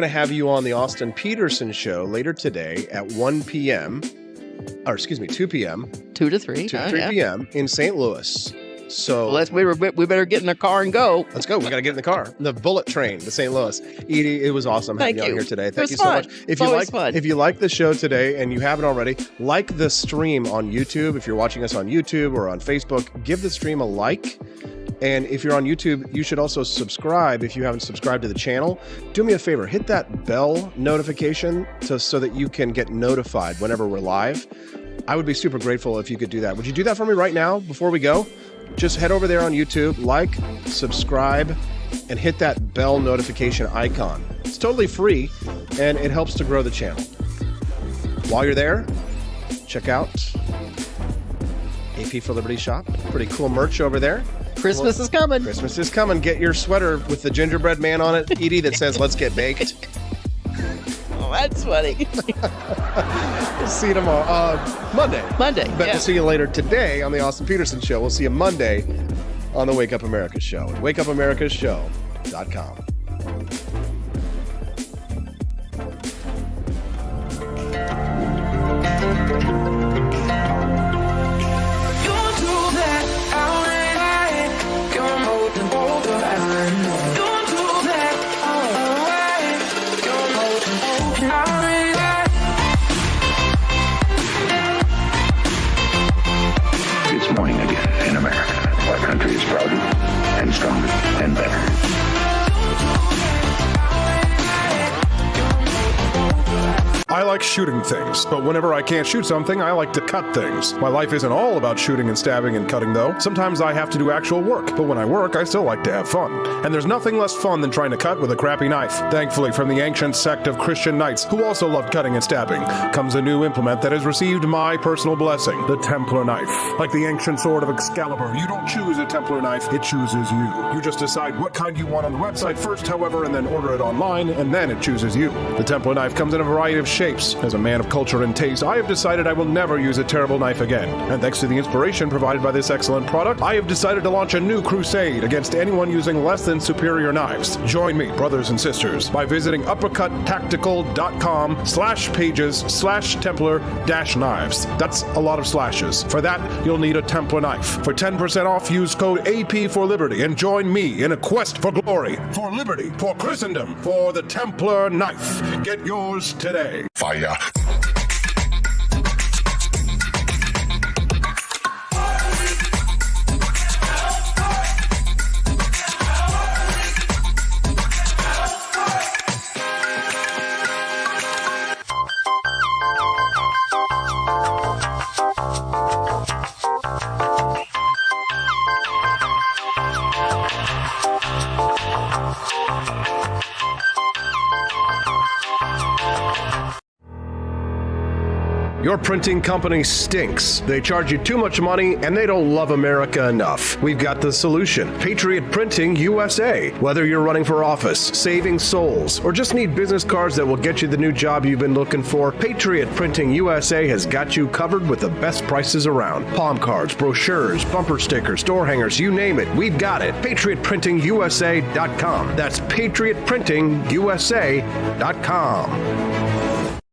have you on the Austin Peterson show later today at 1 p.m. Or excuse me, 2 p.m. 2 to 3. 2 to 3 p.m. in St. Louis. So we better get in the car and go. Let's go. We got to get in the car. The bullet train to St. Louis. Edie, it was awesome having you on here today. Thank you so much. If you like the show today and you haven't already, like the stream on YouTube. If you're watching us on YouTube or on Facebook, give the stream a like. And if you're on YouTube, you should also subscribe if you haven't subscribed to the channel. Do me a favor, hit that bell notification so that you can get notified whenever we're live. I would be super grateful if you could do that. Would you do that for me right now before we go? Just head over there on YouTube, like, subscribe, and hit that bell notification icon. It's totally free, and it helps to grow the channel. While you're there, check out AP for Liberty shop. Pretty cool merch over there. Christmas is coming. Christmas is coming. Get your sweater with the gingerbread man on it, Edie, that says, "Let's get baked." Oh, that's funny. See you tomorrow. Monday. Bet to see you later today on the Austin Peterson Show. We'll see you Monday on the Wake Up America Show at wakeupAmericashow.com. It's morning again in America. Our country is prouder and stronger and better. I like shooting things, but whenever I can't shoot something, I like to cut things. My life isn't all about shooting and stabbing and cutting, though. Sometimes I have to do actual work, but when I work, I still like to have fun. And there's nothing less fun than trying to cut with a crappy knife. Thankfully, from the ancient sect of Christian knights, who also loved cutting and stabbing, comes a new implement that has received my personal blessing, the Templar knife. Like the ancient sword of Excalibur, you don't choose a Templar knife, it chooses you. You just decide what kind you want on the website first, however, and then order it online, and then it chooses you. The Templar knife comes in a variety of shapes. As a man of culture and taste, I have decided I will never use a terrible knife again. And thanks to the inspiration provided by this excellent product, I have decided to launch a new crusade against anyone using less than superior knives. Join me, brothers and sisters, by visiting uppercuttactical.com/pages/Templar-knives. That's a lot of slashes. For that, you'll need a Templar knife. For 10% off, use code AP for Liberty and join me in a quest for glory, for liberty, for Christendom, for the Templar knife. Get yours today. Fire. Your printing company stinks. They charge you too much money and they don't love America enough. We've got the solution. Patriot Printing USA. Whether you're running for office, saving souls, or just need business cards that will get you the new job you've been looking for, Patriot Printing USA has got you covered with the best prices around. Palm cards, brochures, bumper stickers, door hangers, you name it, we've got it. PatriotPrintingUSA.com. That's PatriotPrintingUSA.com.